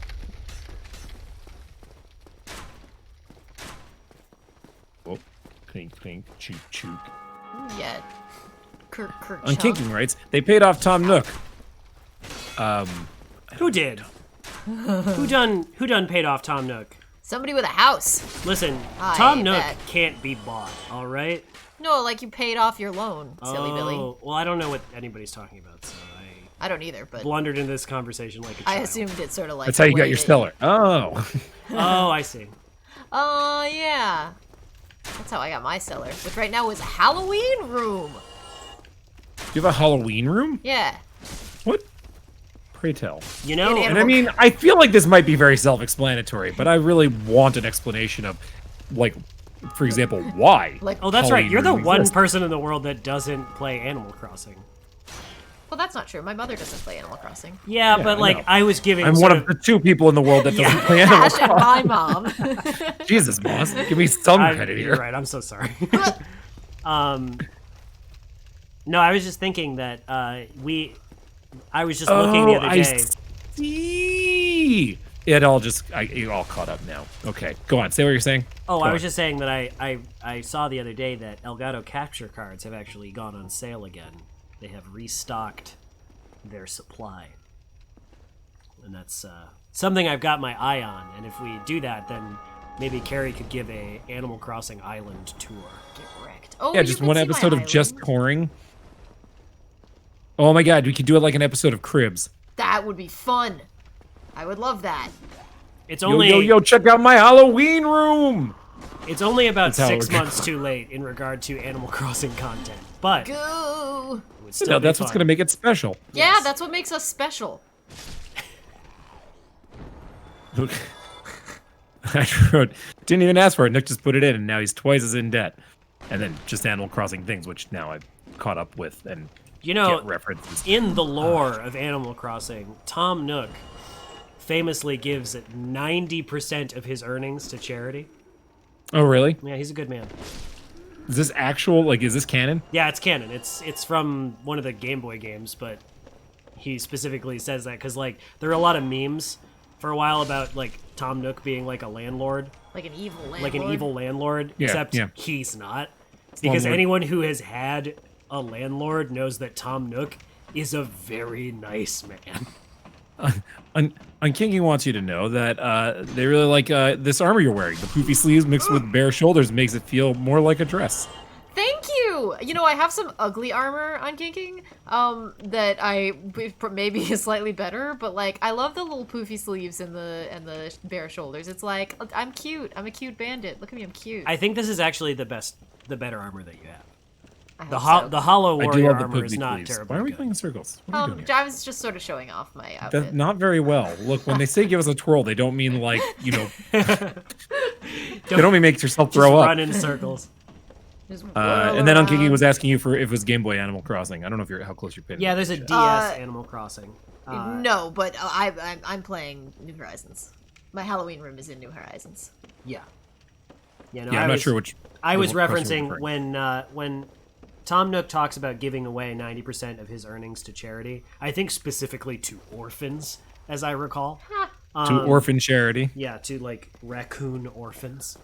[SPEAKER 2] Oh, clink, clink, chook, chook.
[SPEAKER 1] Ooh, yeah. Kirk,
[SPEAKER 2] On
[SPEAKER 1] chunk.
[SPEAKER 2] Kinking Rights, they paid off Tom Nook.
[SPEAKER 3] Who did? Who done paid off Tom Nook?
[SPEAKER 1] Somebody with a house.
[SPEAKER 3] Listen,
[SPEAKER 1] I
[SPEAKER 3] Tom Nook
[SPEAKER 1] bet.
[SPEAKER 3] can't be bought, all right?
[SPEAKER 1] No, like you paid off your loan, silly Billy.
[SPEAKER 3] Well, I don't know what anybody's talking about, so I
[SPEAKER 1] I don't either, but
[SPEAKER 3] blundered into this conversation like a child.
[SPEAKER 1] I assumed it's sort of like
[SPEAKER 2] That's how you
[SPEAKER 1] the
[SPEAKER 2] got
[SPEAKER 1] way
[SPEAKER 2] your
[SPEAKER 1] that-
[SPEAKER 2] cellar. Oh.
[SPEAKER 3] Oh, I see.
[SPEAKER 1] Oh, yeah. That's how I got my cellar, which right now is a Halloween room.
[SPEAKER 2] You have a Halloween room?
[SPEAKER 1] Yeah.
[SPEAKER 2] What? Pray tell.
[SPEAKER 3] You know,
[SPEAKER 1] It-
[SPEAKER 2] And I mean, I feel like this might be very self-explanatory, but I really want an explanation of, like, for example, why.
[SPEAKER 1] Like,
[SPEAKER 3] oh, that's right.
[SPEAKER 2] Halloween
[SPEAKER 3] You're the
[SPEAKER 2] room
[SPEAKER 3] one
[SPEAKER 2] exists.
[SPEAKER 3] person in the world that doesn't play Animal Crossing.
[SPEAKER 1] well, that's not true. My mother doesn't play Animal Crossing.
[SPEAKER 3] Yeah,
[SPEAKER 2] Yeah,
[SPEAKER 3] but
[SPEAKER 2] I
[SPEAKER 3] like
[SPEAKER 2] know.
[SPEAKER 3] I was giving
[SPEAKER 2] I'm
[SPEAKER 3] sort
[SPEAKER 2] one of the 2 people in the world that doesn't play Animal
[SPEAKER 1] Ash and my mom.
[SPEAKER 2] Jesus, boss. Give me some credit
[SPEAKER 3] You're
[SPEAKER 2] here.
[SPEAKER 3] right. I'm so sorry. No, I was just thinking that I was just looking the other day.
[SPEAKER 2] See. It all caught up now. Okay, go on. Say what you're saying.
[SPEAKER 3] Oh,
[SPEAKER 2] Go
[SPEAKER 3] I was
[SPEAKER 2] on.
[SPEAKER 3] just saying that I saw the other day that Elgato capture cards have actually gone on sale again. They have restocked their supply, and that's something I've got my eye on. And if we do that, then maybe Kari could give a Animal Crossing Island tour.
[SPEAKER 1] Get wrecked. Oh,
[SPEAKER 2] Yeah,
[SPEAKER 1] you
[SPEAKER 2] just
[SPEAKER 1] can
[SPEAKER 2] one
[SPEAKER 1] see my
[SPEAKER 2] episode of
[SPEAKER 1] island.
[SPEAKER 2] just touring. Oh my god, we could do it like an episode of Cribs.
[SPEAKER 1] That would be fun. I would love that.
[SPEAKER 3] It's
[SPEAKER 2] Yo,
[SPEAKER 3] only
[SPEAKER 2] yo, check out my Halloween room!
[SPEAKER 3] It's only about
[SPEAKER 2] That's how
[SPEAKER 3] 6
[SPEAKER 2] it would
[SPEAKER 3] months too late in regard to Animal Crossing content, but it
[SPEAKER 1] Go.
[SPEAKER 3] would still
[SPEAKER 2] No,
[SPEAKER 3] be
[SPEAKER 2] that's what's
[SPEAKER 3] fun.
[SPEAKER 2] gonna make it special.
[SPEAKER 1] Yeah,
[SPEAKER 3] Yes.
[SPEAKER 1] that's what makes us special.
[SPEAKER 2] I wrote, didn't even ask for it. Nick just put it in, and now he's twice as in debt. And then just Animal Crossing things, which now I've caught up with and
[SPEAKER 3] You know,
[SPEAKER 2] get references.
[SPEAKER 3] in the lore of Animal Crossing, Tom Nook famously gives 90% of his earnings to charity.
[SPEAKER 2] Oh, really?
[SPEAKER 3] Yeah, he's a good man.
[SPEAKER 2] Is this actual? Like, is this canon?
[SPEAKER 3] Yeah, it's canon. It's from one of the Game Boy games, but he specifically says that because like there are a lot of memes for a while about like Tom Nook being like a landlord,
[SPEAKER 1] Like an evil landlord.
[SPEAKER 3] like an evil landlord,
[SPEAKER 2] Yeah,
[SPEAKER 3] except
[SPEAKER 2] yeah.
[SPEAKER 3] he's not. Because
[SPEAKER 2] Slumlord.
[SPEAKER 3] anyone who has had a landlord knows that Tom Nook is a very nice man.
[SPEAKER 2] Unkinky wants you to know that they really like this armor you're wearing. The poofy sleeves mixed with bare shoulders makes it feel more like a dress.
[SPEAKER 1] Thank you! You know, I have some ugly armor on kinking that I maybe is slightly better, but like I love the little poofy sleeves and the bare shoulders. It's like I'm cute. I'm a cute bandit. Look at me, I'm cute.
[SPEAKER 3] I think this is actually the better armor that you have.
[SPEAKER 1] I
[SPEAKER 3] The
[SPEAKER 1] hope so.
[SPEAKER 3] the Hollow
[SPEAKER 2] I do
[SPEAKER 3] Warrior
[SPEAKER 2] love the
[SPEAKER 3] armor is
[SPEAKER 2] poofy
[SPEAKER 3] not
[SPEAKER 2] sleeves.
[SPEAKER 3] terrible.
[SPEAKER 2] Why are we playing in circles? What are we doing here?
[SPEAKER 1] I was just sort of showing off my outfit.
[SPEAKER 2] That's not very well. Look, when they say give us a twirl, they don't mean like, you know, they don't mean make yourself throw
[SPEAKER 3] Just
[SPEAKER 2] up.
[SPEAKER 3] run in circles.
[SPEAKER 1] Just
[SPEAKER 2] And then
[SPEAKER 1] whirl
[SPEAKER 2] Unkinky
[SPEAKER 1] around.
[SPEAKER 2] was asking you for if it was Game Boy Animal Crossing. I don't know if you're how close you're paying.
[SPEAKER 3] Yeah, there's a DS Animal Crossing.
[SPEAKER 1] No, but I'm playing New Horizons. My Halloween room is in New Horizons.
[SPEAKER 3] Yeah. Yeah, no,
[SPEAKER 2] Yeah, I'm not sure which.
[SPEAKER 3] I was
[SPEAKER 2] what question you're
[SPEAKER 3] referencing when Tom Nook talks about giving away 90% of his earnings to charity. I think specifically to orphans, as I recall.
[SPEAKER 2] to orphan charity.
[SPEAKER 3] Yeah, to like raccoon orphans.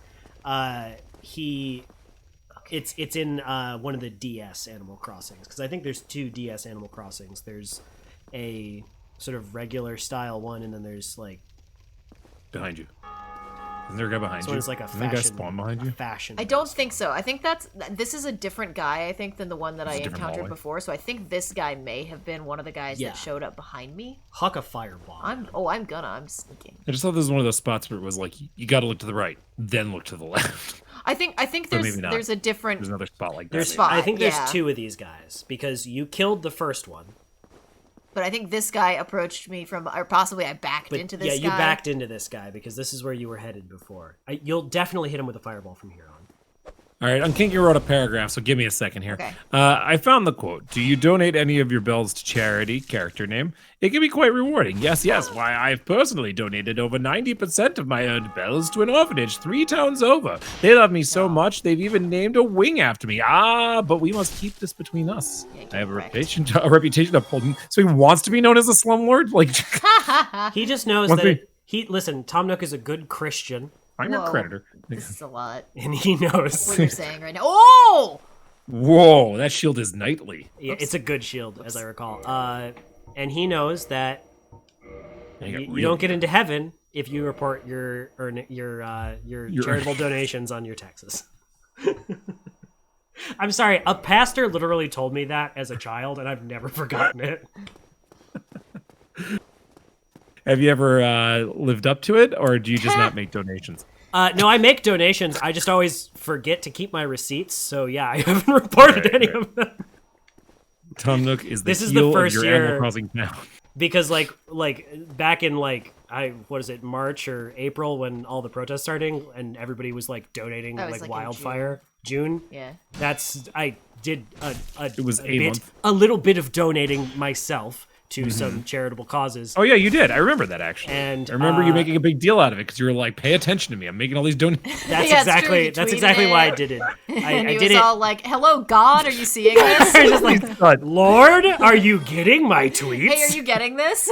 [SPEAKER 3] It's in one of the DS Animal Crossings because I think there's 2 DS Animal Crossings. There's a sort of regular style one, and then there's like
[SPEAKER 2] Behind you. Isn't there a guy behind
[SPEAKER 3] so
[SPEAKER 2] you?
[SPEAKER 3] it's like a
[SPEAKER 2] Isn't there a guy
[SPEAKER 3] fashion
[SPEAKER 2] spawn behind you?
[SPEAKER 3] fashion.
[SPEAKER 1] I don't think so. I think this is a different guy, I think, than the one that I
[SPEAKER 2] It's a different
[SPEAKER 1] encountered
[SPEAKER 2] hallway.
[SPEAKER 1] before. So I think this guy may have been one of the guys
[SPEAKER 3] Yeah.
[SPEAKER 1] that showed up behind me.
[SPEAKER 3] Huck a fireball.
[SPEAKER 1] I'm sneaking.
[SPEAKER 2] I just thought this was one of those spots where it was like you got to look to the right, then look to the left.
[SPEAKER 1] I think
[SPEAKER 2] But maybe not.
[SPEAKER 1] there's a different
[SPEAKER 2] There's another spot like that.
[SPEAKER 3] There's,
[SPEAKER 2] maybe.
[SPEAKER 1] spot.
[SPEAKER 3] I think there's
[SPEAKER 1] yeah.
[SPEAKER 3] 2 of these guys because you killed the first one.
[SPEAKER 1] but I think this guy approached me from, or possibly I backed
[SPEAKER 3] But
[SPEAKER 1] into this
[SPEAKER 3] yeah,
[SPEAKER 1] guy.
[SPEAKER 3] you backed into this guy because this is where you were headed before. You'll definitely hit him with a fireball from here on.
[SPEAKER 2] All right, Unkinky wrote a paragraph, so give me a second here.
[SPEAKER 1] Okay.
[SPEAKER 2] I found the quote. Do you donate any of your bells to charity? Character name. It can be quite rewarding. Yes. Why, I've personally donated over 90% of my earned bells to an orphanage 3 towns over. They love me so much, they've even named a wing after me. But we must keep this between us.
[SPEAKER 1] Yeah,
[SPEAKER 2] I have a
[SPEAKER 1] correct.
[SPEAKER 2] reputation of holding. So he wants to be known as a slumlord? Like,
[SPEAKER 3] He just knows
[SPEAKER 2] One
[SPEAKER 3] that
[SPEAKER 2] thing-
[SPEAKER 3] listen, Tom Nook is a good Christian,
[SPEAKER 2] I'm your
[SPEAKER 1] Whoa.
[SPEAKER 2] creditor.
[SPEAKER 1] This is a lot.
[SPEAKER 3] and he knows.
[SPEAKER 1] What you're saying right now. Oh!
[SPEAKER 2] Whoa, that shield is knightly.
[SPEAKER 3] Yeah, it's a good shield, as I recall. And he knows that you don't get into heaven if you report your charitable donations on your taxes. I'm sorry, a pastor literally told me that as a child, and I've never forgotten it.
[SPEAKER 2] Have you ever lived up to it, or do you just not make donations?
[SPEAKER 3] No, I make donations. I just always forget to keep my receipts. So yeah, I haven't reported any of them
[SPEAKER 2] Tom Nook is the
[SPEAKER 3] This is the
[SPEAKER 2] heel
[SPEAKER 3] first
[SPEAKER 2] of your
[SPEAKER 3] year-
[SPEAKER 2] Animal Crossing town.
[SPEAKER 3] because like back in March or April when all the protests starting and everybody was like donating
[SPEAKER 1] That was,
[SPEAKER 3] like
[SPEAKER 1] like, in
[SPEAKER 3] wildfire. June.
[SPEAKER 1] Yeah.
[SPEAKER 3] I did
[SPEAKER 2] It was a month.
[SPEAKER 3] a little bit of donating myself to some charitable causes.
[SPEAKER 2] Oh yeah, you did. I remember that actually.
[SPEAKER 3] And,
[SPEAKER 2] I remember you making a big deal out of it because you were like, "Pay attention to me. I'm making all these donations."
[SPEAKER 3] That's
[SPEAKER 1] Yeah, it's true. He
[SPEAKER 3] that's
[SPEAKER 1] tweeted
[SPEAKER 3] exactly why I
[SPEAKER 1] it.
[SPEAKER 3] did it.
[SPEAKER 1] And
[SPEAKER 3] I
[SPEAKER 1] he
[SPEAKER 3] did
[SPEAKER 1] was
[SPEAKER 3] it.
[SPEAKER 1] all like, "Hello, God, are you seeing this?
[SPEAKER 3] Just like, Lord, are you getting my tweets?
[SPEAKER 1] Hey, are you getting this?"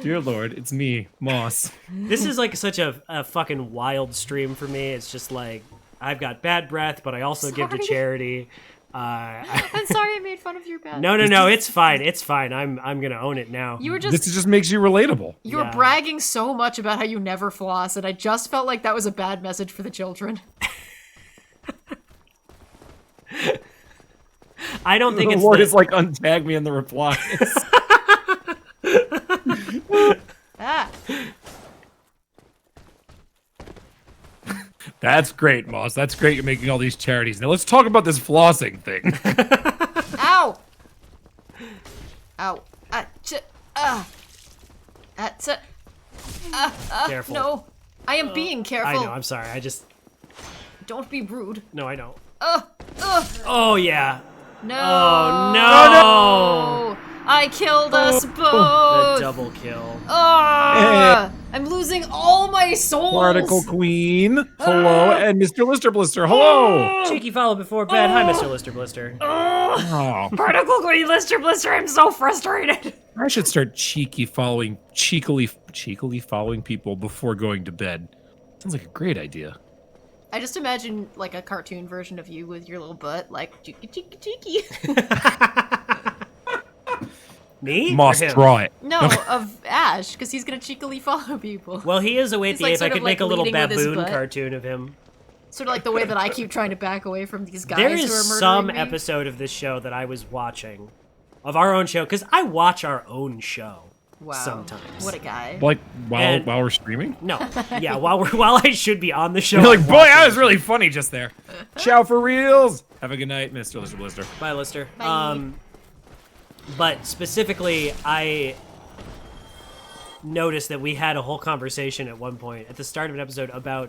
[SPEAKER 2] Dear Lord, it's me, Moss.
[SPEAKER 3] This is like such a fucking wild stream for me. It's just like I've got bad breath, but I also give to
[SPEAKER 1] Sorry.
[SPEAKER 3] charity.
[SPEAKER 1] I'm sorry I made fun of your bad.
[SPEAKER 3] No, it's fine. It's fine. I'm gonna own it now.
[SPEAKER 1] You were
[SPEAKER 2] This
[SPEAKER 1] just
[SPEAKER 2] just makes you relatable.
[SPEAKER 1] you were
[SPEAKER 3] Yeah.
[SPEAKER 1] bragging so much about how you never floss, and I just felt like that was a bad message for the children.
[SPEAKER 3] I don't think
[SPEAKER 2] The
[SPEAKER 3] it's
[SPEAKER 2] Lord
[SPEAKER 3] the-
[SPEAKER 2] is like, untag me in the replies.
[SPEAKER 1] Ah,
[SPEAKER 2] That's great, Moss. That's great. You're making all these charities. Now let's talk about this flossing thing.
[SPEAKER 1] ow, ow, ah,
[SPEAKER 3] Careful.
[SPEAKER 1] no, I am being
[SPEAKER 3] I
[SPEAKER 1] careful.
[SPEAKER 3] know. I'm sorry.
[SPEAKER 1] Don't be rude.
[SPEAKER 3] No, I know. Oh yeah.
[SPEAKER 1] No.
[SPEAKER 3] Oh, no.
[SPEAKER 1] I killed us both.
[SPEAKER 3] The double kill.
[SPEAKER 1] I'm losing all my souls.
[SPEAKER 2] Particle Queen. Hello. And Mr. Lister Blister. Hello.
[SPEAKER 3] Cheeky follow before bed. Hi, Mr. Lister Blister.
[SPEAKER 2] Oh,
[SPEAKER 1] Particle Queen, Lister Blister, I'm so frustrated.
[SPEAKER 2] I should start cheekily following people before going to bed. Sounds like a great idea.
[SPEAKER 1] I just imagine like a cartoon version of you with your little butt, like cheeky cheeky cheeky.
[SPEAKER 3] Me?
[SPEAKER 2] Moss,
[SPEAKER 3] Or him?
[SPEAKER 2] draw it.
[SPEAKER 1] No, of Ash, because he's gonna cheekily follow people.
[SPEAKER 3] Well, he is a Wait
[SPEAKER 1] He's,
[SPEAKER 3] the
[SPEAKER 1] like,
[SPEAKER 3] Ape. I
[SPEAKER 1] sort of,
[SPEAKER 3] could make
[SPEAKER 1] like,
[SPEAKER 3] a little
[SPEAKER 1] leading with his
[SPEAKER 3] baboon
[SPEAKER 1] butt.
[SPEAKER 3] cartoon of him.
[SPEAKER 1] Sort of like the way that I keep trying to back away from these guys
[SPEAKER 3] There
[SPEAKER 1] who are
[SPEAKER 3] is
[SPEAKER 1] murdering
[SPEAKER 3] some
[SPEAKER 1] me.
[SPEAKER 3] episode of this show that I was watching, of our own show, because I watch our own show
[SPEAKER 1] Wow.
[SPEAKER 3] sometimes.
[SPEAKER 1] What a guy.
[SPEAKER 2] Like
[SPEAKER 3] And-
[SPEAKER 2] while we're streaming.
[SPEAKER 3] No, yeah, while I should be on the show.
[SPEAKER 2] You're like,
[SPEAKER 3] I'm
[SPEAKER 2] boy,
[SPEAKER 3] watching
[SPEAKER 2] that was
[SPEAKER 3] it."
[SPEAKER 2] really funny just there. Ciao for reals. Have a good night, Mr. Lister Blister.
[SPEAKER 3] Bye, Lister.
[SPEAKER 1] Bye.
[SPEAKER 3] But specifically, I noticed that we had a whole conversation at one point at the start of an episode about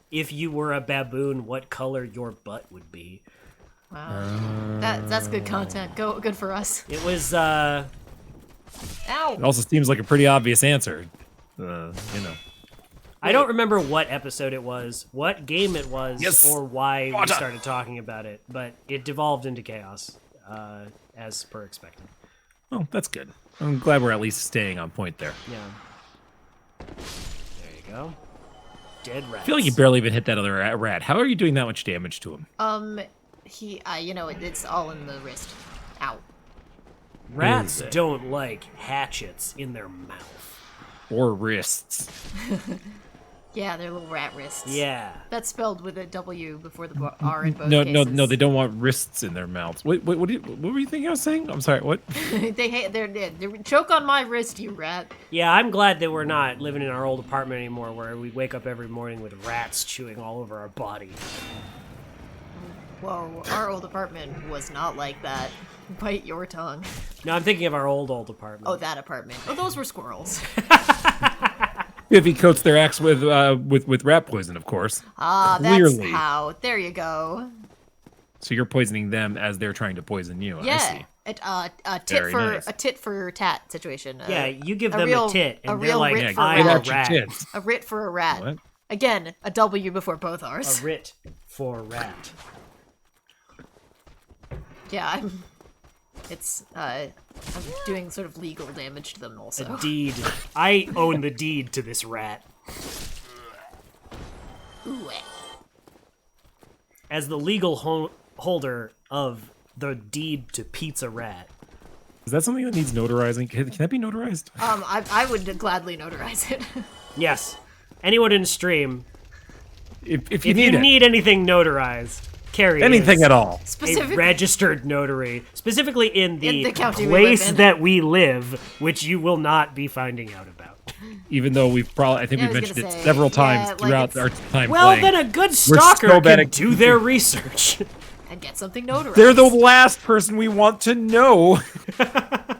[SPEAKER 3] if you were a baboon, what color your butt would be.
[SPEAKER 1] Wow. That's good content. Good for us.
[SPEAKER 3] It was,
[SPEAKER 1] Ow.
[SPEAKER 2] It also seems like a pretty obvious answer.
[SPEAKER 3] I don't remember what episode it was, what game it was,
[SPEAKER 2] Yes.
[SPEAKER 3] or why we
[SPEAKER 2] Water.
[SPEAKER 3] started talking about it, but it devolved into chaos, as per expected.
[SPEAKER 2] Oh, that's good. I'm glad we're at least staying on point there.
[SPEAKER 3] Yeah. There you go. Dead rats.
[SPEAKER 2] I feel like you barely even hit that other rat. How are you doing that much damage to him?
[SPEAKER 1] It's all in the wrist. Ow.
[SPEAKER 3] Rats
[SPEAKER 2] Is it?
[SPEAKER 3] don't like hatchets in their mouth.
[SPEAKER 2] Or wrists.
[SPEAKER 1] Yeah, they're little rat wrists.
[SPEAKER 3] Yeah.
[SPEAKER 1] That's spelled with a W before the R in both
[SPEAKER 2] No,
[SPEAKER 1] cases.
[SPEAKER 2] no, they don't want wrists in their mouths. What were you thinking I was saying? I'm sorry, what?
[SPEAKER 1] They hate. They're choke on my wrist, you rat.
[SPEAKER 3] Yeah, I'm glad that we're not living in our old apartment anymore where we wake up every morning with rats chewing all over our body.
[SPEAKER 1] Whoa, our old apartment was not like that. Bite your tongue.
[SPEAKER 3] No, I'm thinking of our old apartment.
[SPEAKER 1] Oh, that apartment. Oh, those were squirrels.
[SPEAKER 2] If he coats their axe with rat poison, of course.
[SPEAKER 1] Ah, that's
[SPEAKER 2] Clearly.
[SPEAKER 1] how. There you go.
[SPEAKER 2] So you're poisoning them as they're trying to poison you. I
[SPEAKER 1] Yeah.
[SPEAKER 2] see.
[SPEAKER 1] A
[SPEAKER 2] Nice.
[SPEAKER 1] tit for tat situation.
[SPEAKER 3] Yeah, you give
[SPEAKER 1] a
[SPEAKER 3] them
[SPEAKER 1] real-
[SPEAKER 3] a tit,
[SPEAKER 1] a
[SPEAKER 3] and they're
[SPEAKER 1] real
[SPEAKER 3] like,
[SPEAKER 1] writ for
[SPEAKER 3] I'm
[SPEAKER 1] rat.
[SPEAKER 3] a
[SPEAKER 2] Get out your
[SPEAKER 3] rat.
[SPEAKER 2] tits.
[SPEAKER 1] A writ for a rat.
[SPEAKER 2] What?
[SPEAKER 1] Again, a W before both R's.
[SPEAKER 3] A writ for rat.
[SPEAKER 1] Yeah, I'm doing sort of legal damage to them also.
[SPEAKER 3] A deed. I own the deed to this rat.
[SPEAKER 1] Ooh,
[SPEAKER 3] As the legal holder of the deed to Pizza Rat.
[SPEAKER 2] Is that something that needs notarizing? Can that be notarized?
[SPEAKER 1] I would gladly notarize it.
[SPEAKER 3] Yes. Anyone in stream,
[SPEAKER 2] If you
[SPEAKER 3] if
[SPEAKER 2] need
[SPEAKER 3] you
[SPEAKER 2] it.
[SPEAKER 3] need anything notarized, Kari
[SPEAKER 2] Anything
[SPEAKER 3] is
[SPEAKER 2] at all.
[SPEAKER 3] a registered notary, specifically in the
[SPEAKER 1] county we
[SPEAKER 3] place
[SPEAKER 1] live in.
[SPEAKER 3] that we live, which you will not be finding out about.
[SPEAKER 2] Even though I think
[SPEAKER 1] Yeah, I
[SPEAKER 2] we've
[SPEAKER 1] was
[SPEAKER 2] mentioned
[SPEAKER 1] gonna
[SPEAKER 2] it
[SPEAKER 1] say,
[SPEAKER 2] several
[SPEAKER 1] yeah,
[SPEAKER 2] times
[SPEAKER 1] like
[SPEAKER 2] throughout
[SPEAKER 1] it's-
[SPEAKER 2] our time
[SPEAKER 3] Well,
[SPEAKER 2] playing.
[SPEAKER 3] then a good
[SPEAKER 2] We're
[SPEAKER 3] stalker
[SPEAKER 2] so bad
[SPEAKER 3] can
[SPEAKER 2] at-
[SPEAKER 3] do their research.
[SPEAKER 1] And get something notarized.
[SPEAKER 2] They're the last person we want to know.
[SPEAKER 1] A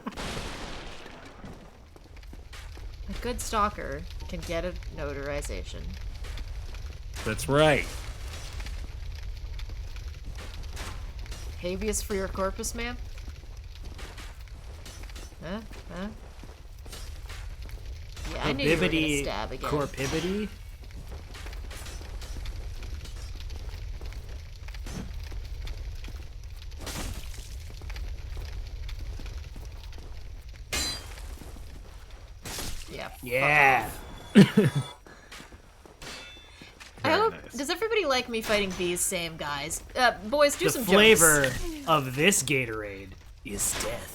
[SPEAKER 1] good stalker can get a notarization.
[SPEAKER 2] That's right.
[SPEAKER 1] Habeas for your corpus, ma'am? Huh? Yeah, I knew you were gonna
[SPEAKER 3] Corpibity,
[SPEAKER 1] stab again.
[SPEAKER 3] corpibity.
[SPEAKER 1] Yeah.
[SPEAKER 3] Yeah.
[SPEAKER 1] I hope.
[SPEAKER 2] nice.
[SPEAKER 1] Does everybody like me fighting these same guys? Boys, do
[SPEAKER 3] The
[SPEAKER 1] some
[SPEAKER 3] flavor
[SPEAKER 1] jokes.
[SPEAKER 3] of this Gatorade is death.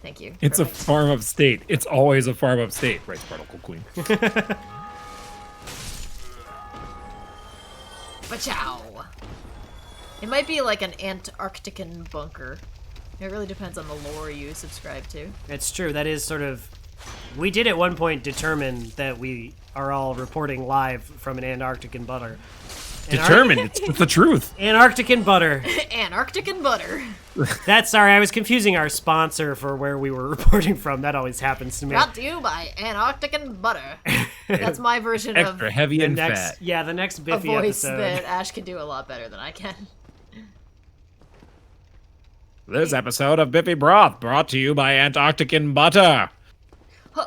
[SPEAKER 1] Thank you.
[SPEAKER 2] It's a
[SPEAKER 1] Perfect.
[SPEAKER 2] farm upstate. It's always a farm upstate, right, Particle Queen?
[SPEAKER 1] Pachow. It might be like an Antarctican bunker. It really depends on the lore you subscribe to.
[SPEAKER 3] It's true. That is sort of. We did at one point determine that we are all reporting live from an Antarctican butter.
[SPEAKER 2] Determined. It's the truth.
[SPEAKER 3] Antarctican butter.
[SPEAKER 1] Antarctican butter.
[SPEAKER 3] That's sorry, I was confusing our sponsor for where we were reporting from. That always happens to me.
[SPEAKER 1] Brought to you by Antarctican butter. That's my version
[SPEAKER 2] Extra
[SPEAKER 1] of
[SPEAKER 2] heavy
[SPEAKER 3] The
[SPEAKER 2] and
[SPEAKER 3] next,
[SPEAKER 2] fat.
[SPEAKER 3] yeah, the next
[SPEAKER 1] a
[SPEAKER 3] Biffy
[SPEAKER 1] voice
[SPEAKER 3] episode.
[SPEAKER 1] that Ash can do a lot better than I can.
[SPEAKER 2] This episode of Biffy Broth brought to you by Antarctican butter.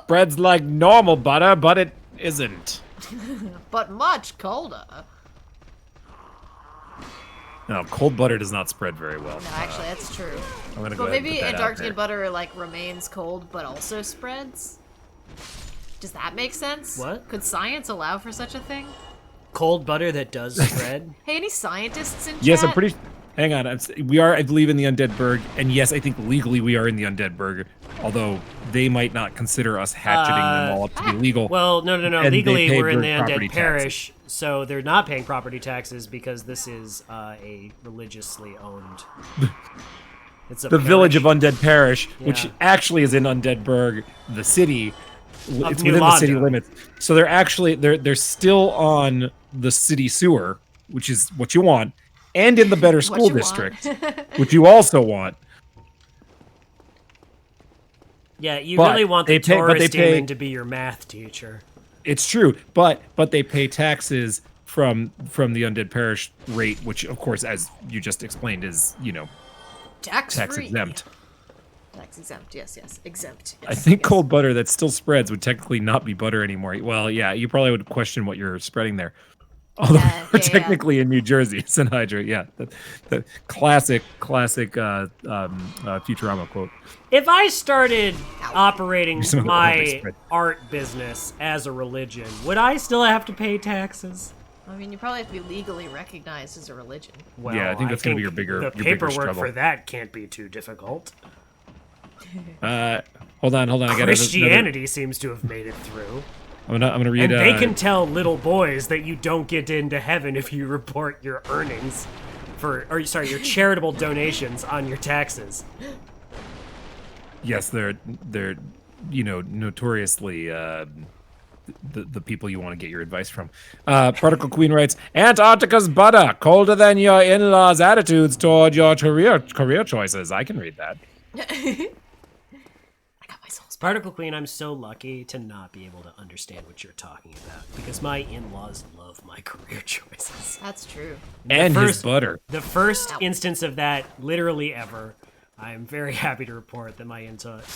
[SPEAKER 2] Bread's like normal butter, but it isn't.
[SPEAKER 1] But much colder.
[SPEAKER 2] No, cold butter does not spread very well.
[SPEAKER 1] No, actually, that's true.
[SPEAKER 2] I'm gonna
[SPEAKER 1] But
[SPEAKER 2] go ahead and
[SPEAKER 1] maybe
[SPEAKER 2] put that out
[SPEAKER 1] Antarctic
[SPEAKER 2] there.
[SPEAKER 1] butter like remains cold but also spreads. Does that make sense?
[SPEAKER 3] What?
[SPEAKER 1] Could science allow for such a thing?
[SPEAKER 3] Cold butter that does spread.
[SPEAKER 1] Hey, any scientists in chat?
[SPEAKER 2] Yes, I'm pretty. Hang on, we are, I believe, in the Undead Burg, and yes, I think legally we are in the Undead Burg. Although they might not consider us hatcheting them all up to be legal.
[SPEAKER 3] Well, no.
[SPEAKER 2] And they
[SPEAKER 3] Legally,
[SPEAKER 2] pay
[SPEAKER 3] we're in the
[SPEAKER 2] Burg property
[SPEAKER 3] Undead Parish, so they're not paying property taxes because this is a religiously owned. It's a
[SPEAKER 2] the village of
[SPEAKER 3] parish.
[SPEAKER 2] Undead Parish, which
[SPEAKER 3] Yeah.
[SPEAKER 2] actually is in Undead Burg, the city. It's
[SPEAKER 3] New
[SPEAKER 2] within the city
[SPEAKER 3] Londo.
[SPEAKER 2] limits. So they're actually they're still on the city sewer, which is what you want, and in the better
[SPEAKER 1] What
[SPEAKER 2] school
[SPEAKER 1] you
[SPEAKER 2] district,
[SPEAKER 1] want.
[SPEAKER 2] which you also want.
[SPEAKER 3] Yeah, you
[SPEAKER 2] But
[SPEAKER 3] really want
[SPEAKER 2] they
[SPEAKER 3] the
[SPEAKER 2] pay- but
[SPEAKER 3] tourist
[SPEAKER 2] they pay-
[SPEAKER 3] demon to be your math teacher.
[SPEAKER 2] It's true, but they pay taxes from the Undead Parish rate, which of course, as you just explained, is
[SPEAKER 1] tax
[SPEAKER 2] tax
[SPEAKER 1] free.
[SPEAKER 2] exempt.
[SPEAKER 1] Tax exempt. Yes, exempt. Yes,
[SPEAKER 2] I think
[SPEAKER 1] yes.
[SPEAKER 2] cold butter that still spreads would technically not be butter anymore. Well, yeah, you probably would question what you're spreading there. Although
[SPEAKER 1] Yeah,
[SPEAKER 2] we're
[SPEAKER 1] yeah, yeah.
[SPEAKER 2] technically in New Jersey, it's an Hydra. Yeah, the classic Futurama quote.
[SPEAKER 3] If I started operating
[SPEAKER 2] Some of the other
[SPEAKER 3] my
[SPEAKER 2] spread.
[SPEAKER 3] art business as a religion, would I still have to pay taxes?
[SPEAKER 1] I mean, you probably have to be legally recognized as a religion.
[SPEAKER 3] Well,
[SPEAKER 2] Yeah, I think that's gonna be your bigger-
[SPEAKER 3] The
[SPEAKER 2] your bigger
[SPEAKER 3] paperwork
[SPEAKER 2] struggle.
[SPEAKER 3] for that can't be too difficult.
[SPEAKER 2] Hold on. I got
[SPEAKER 3] Christianity seems to have made it through.
[SPEAKER 2] I'm gonna read.
[SPEAKER 3] And they can tell little boys that you don't get into heaven if you report your earnings your charitable donations on your taxes.
[SPEAKER 2] Yes, they're notoriously the people you want to get your advice from. Particle Queen writes, Antarctica's butter, colder than your in-laws' attitudes toward your career choices. I can read that.
[SPEAKER 1] I got my soul's
[SPEAKER 3] Particle Queen, I'm so lucky to not be able to understand what you're talking about because my in-laws love my career choices.
[SPEAKER 1] That's true.
[SPEAKER 2] And his
[SPEAKER 3] first-
[SPEAKER 2] butter.
[SPEAKER 3] The first instance of that literally ever. I'm very happy to report that my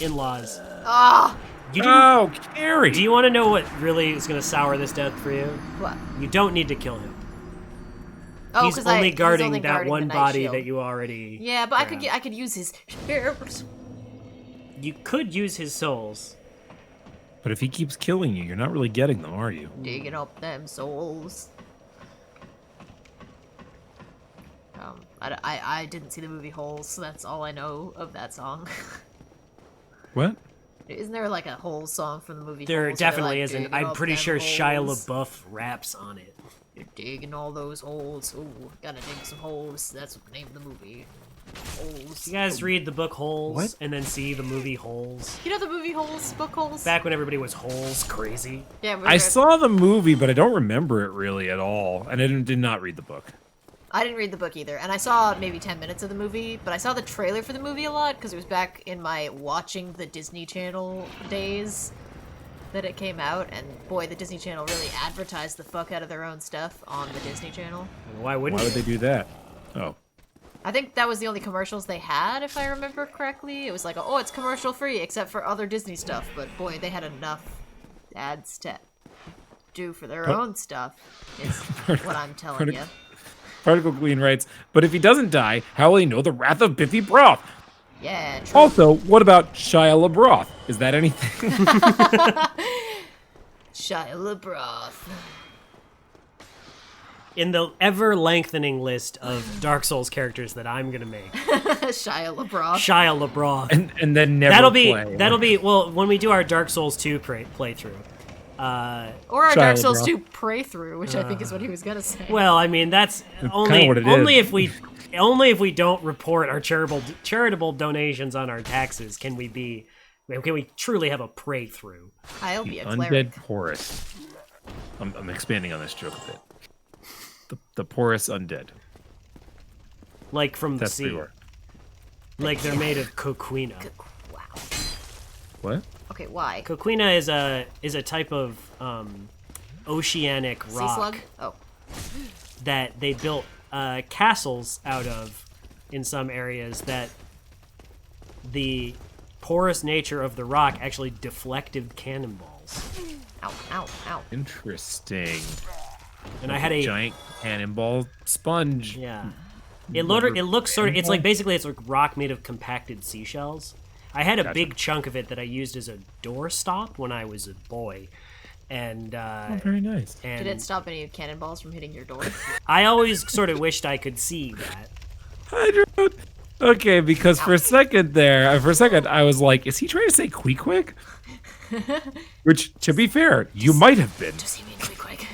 [SPEAKER 3] in-laws.
[SPEAKER 1] Ah,
[SPEAKER 3] You didn't,
[SPEAKER 2] Oh, Kari!
[SPEAKER 3] do you want to know what really is going to sour this death for you?
[SPEAKER 1] what?
[SPEAKER 3] You don't need to kill him.
[SPEAKER 1] Oh,
[SPEAKER 3] he's
[SPEAKER 1] 'cause
[SPEAKER 3] only
[SPEAKER 1] he's
[SPEAKER 3] guarding
[SPEAKER 1] only
[SPEAKER 3] that
[SPEAKER 1] guarding
[SPEAKER 3] one
[SPEAKER 1] the night
[SPEAKER 3] body
[SPEAKER 1] shield.
[SPEAKER 3] that you already.
[SPEAKER 1] Yeah, but I could use his shares.
[SPEAKER 3] You could use his souls.
[SPEAKER 2] But if he keeps killing you, you're not really getting them, are you?
[SPEAKER 1] Digging up them souls. I didn't see the movie Holes, so that's all I know of that song.
[SPEAKER 2] What?
[SPEAKER 1] Isn't there like a Holes song from the movie
[SPEAKER 3] There
[SPEAKER 1] Holes where they're,
[SPEAKER 3] definitely
[SPEAKER 1] like,
[SPEAKER 3] isn't.
[SPEAKER 1] digging
[SPEAKER 3] I'm
[SPEAKER 1] up
[SPEAKER 3] pretty
[SPEAKER 1] them
[SPEAKER 3] sure Shia
[SPEAKER 1] holes?
[SPEAKER 3] LaBeouf raps on it.
[SPEAKER 1] You're digging all those holes. Ooh, gotta dig some holes. That's what the name of the movie. Holes.
[SPEAKER 3] You guys read the book Holes
[SPEAKER 2] What?
[SPEAKER 3] and then see the movie Holes?
[SPEAKER 1] You know the movie Holes? Book Holes?
[SPEAKER 3] Back when everybody was Holes crazy.
[SPEAKER 1] Yeah,
[SPEAKER 2] I saw the movie, but I don't remember it really at all. And I did not read the book.
[SPEAKER 1] I didn't read the book either, and I saw maybe 10 minutes of the movie, but I saw the trailer for the movie a lot because it was back in my watching the Disney Channel days that it came out, and boy, the Disney Channel really advertised the fuck out of their own stuff on the Disney Channel.
[SPEAKER 3] Why wouldn't
[SPEAKER 2] Why would
[SPEAKER 3] you?
[SPEAKER 2] they do that? Oh.
[SPEAKER 1] I think that was the only commercials they had, if I remember correctly. It was like, oh, it's commercial free, except for other Disney stuff, but boy, they had enough ads to do for their own stuff, is what I'm telling you.
[SPEAKER 2] Particle Queen writes, but if he doesn't die, how will he know the wrath of Biffy Broth?
[SPEAKER 1] Yeah, true.
[SPEAKER 2] Also, what about Shia LaBroth? Is that anything?
[SPEAKER 1] Shia LaBeouf.
[SPEAKER 3] In the ever-lengthening list of Dark Souls characters that I'm gonna make,
[SPEAKER 1] Shia LaBeouf.
[SPEAKER 3] Shia LaBeouf.
[SPEAKER 2] and then never
[SPEAKER 3] That'll be well when we do our Dark Souls 2 playthrough.
[SPEAKER 1] Or our
[SPEAKER 2] Shia
[SPEAKER 1] Dark Souls
[SPEAKER 2] LaBeouf.
[SPEAKER 1] 2 pray through, which I think is what he was gonna say.
[SPEAKER 3] Well, I mean that's only
[SPEAKER 2] what it
[SPEAKER 3] only
[SPEAKER 2] is.
[SPEAKER 3] if we don't report our charitable donations on our taxes can we truly have a pray through.
[SPEAKER 1] I'll be a
[SPEAKER 2] Undead
[SPEAKER 1] cleric.
[SPEAKER 2] Porous. I'm expanding on this joke a bit. The porous undead.
[SPEAKER 3] Like from the
[SPEAKER 2] That's
[SPEAKER 3] sea.
[SPEAKER 2] pretty rare.
[SPEAKER 3] Like they're made of coquina.
[SPEAKER 1] Wow.
[SPEAKER 2] What?
[SPEAKER 1] Okay, why?
[SPEAKER 3] Coquina is a type of oceanic
[SPEAKER 1] Sea
[SPEAKER 3] rock
[SPEAKER 1] slug? Oh.
[SPEAKER 3] that they built castles out of in some areas that the porous nature of the rock actually deflected cannonballs.
[SPEAKER 1] Ow, ow, ow.
[SPEAKER 2] Interesting.
[SPEAKER 3] And I had a
[SPEAKER 2] giant cannonball sponge.
[SPEAKER 3] yeah. It looks sort of. It's like basically it's like rock made of compacted seashells. I had a big chunk of it that I used as a doorstop when I was a boy, and
[SPEAKER 2] Very nice.
[SPEAKER 3] and
[SPEAKER 1] Did it stop any cannonballs from hitting your door?
[SPEAKER 3] I always sort of wished I could see that.
[SPEAKER 2] Hydro. Okay, because for a second I was like, is he trying to say quick? Which, to be fair, you might have been.
[SPEAKER 1] Does he mean quick?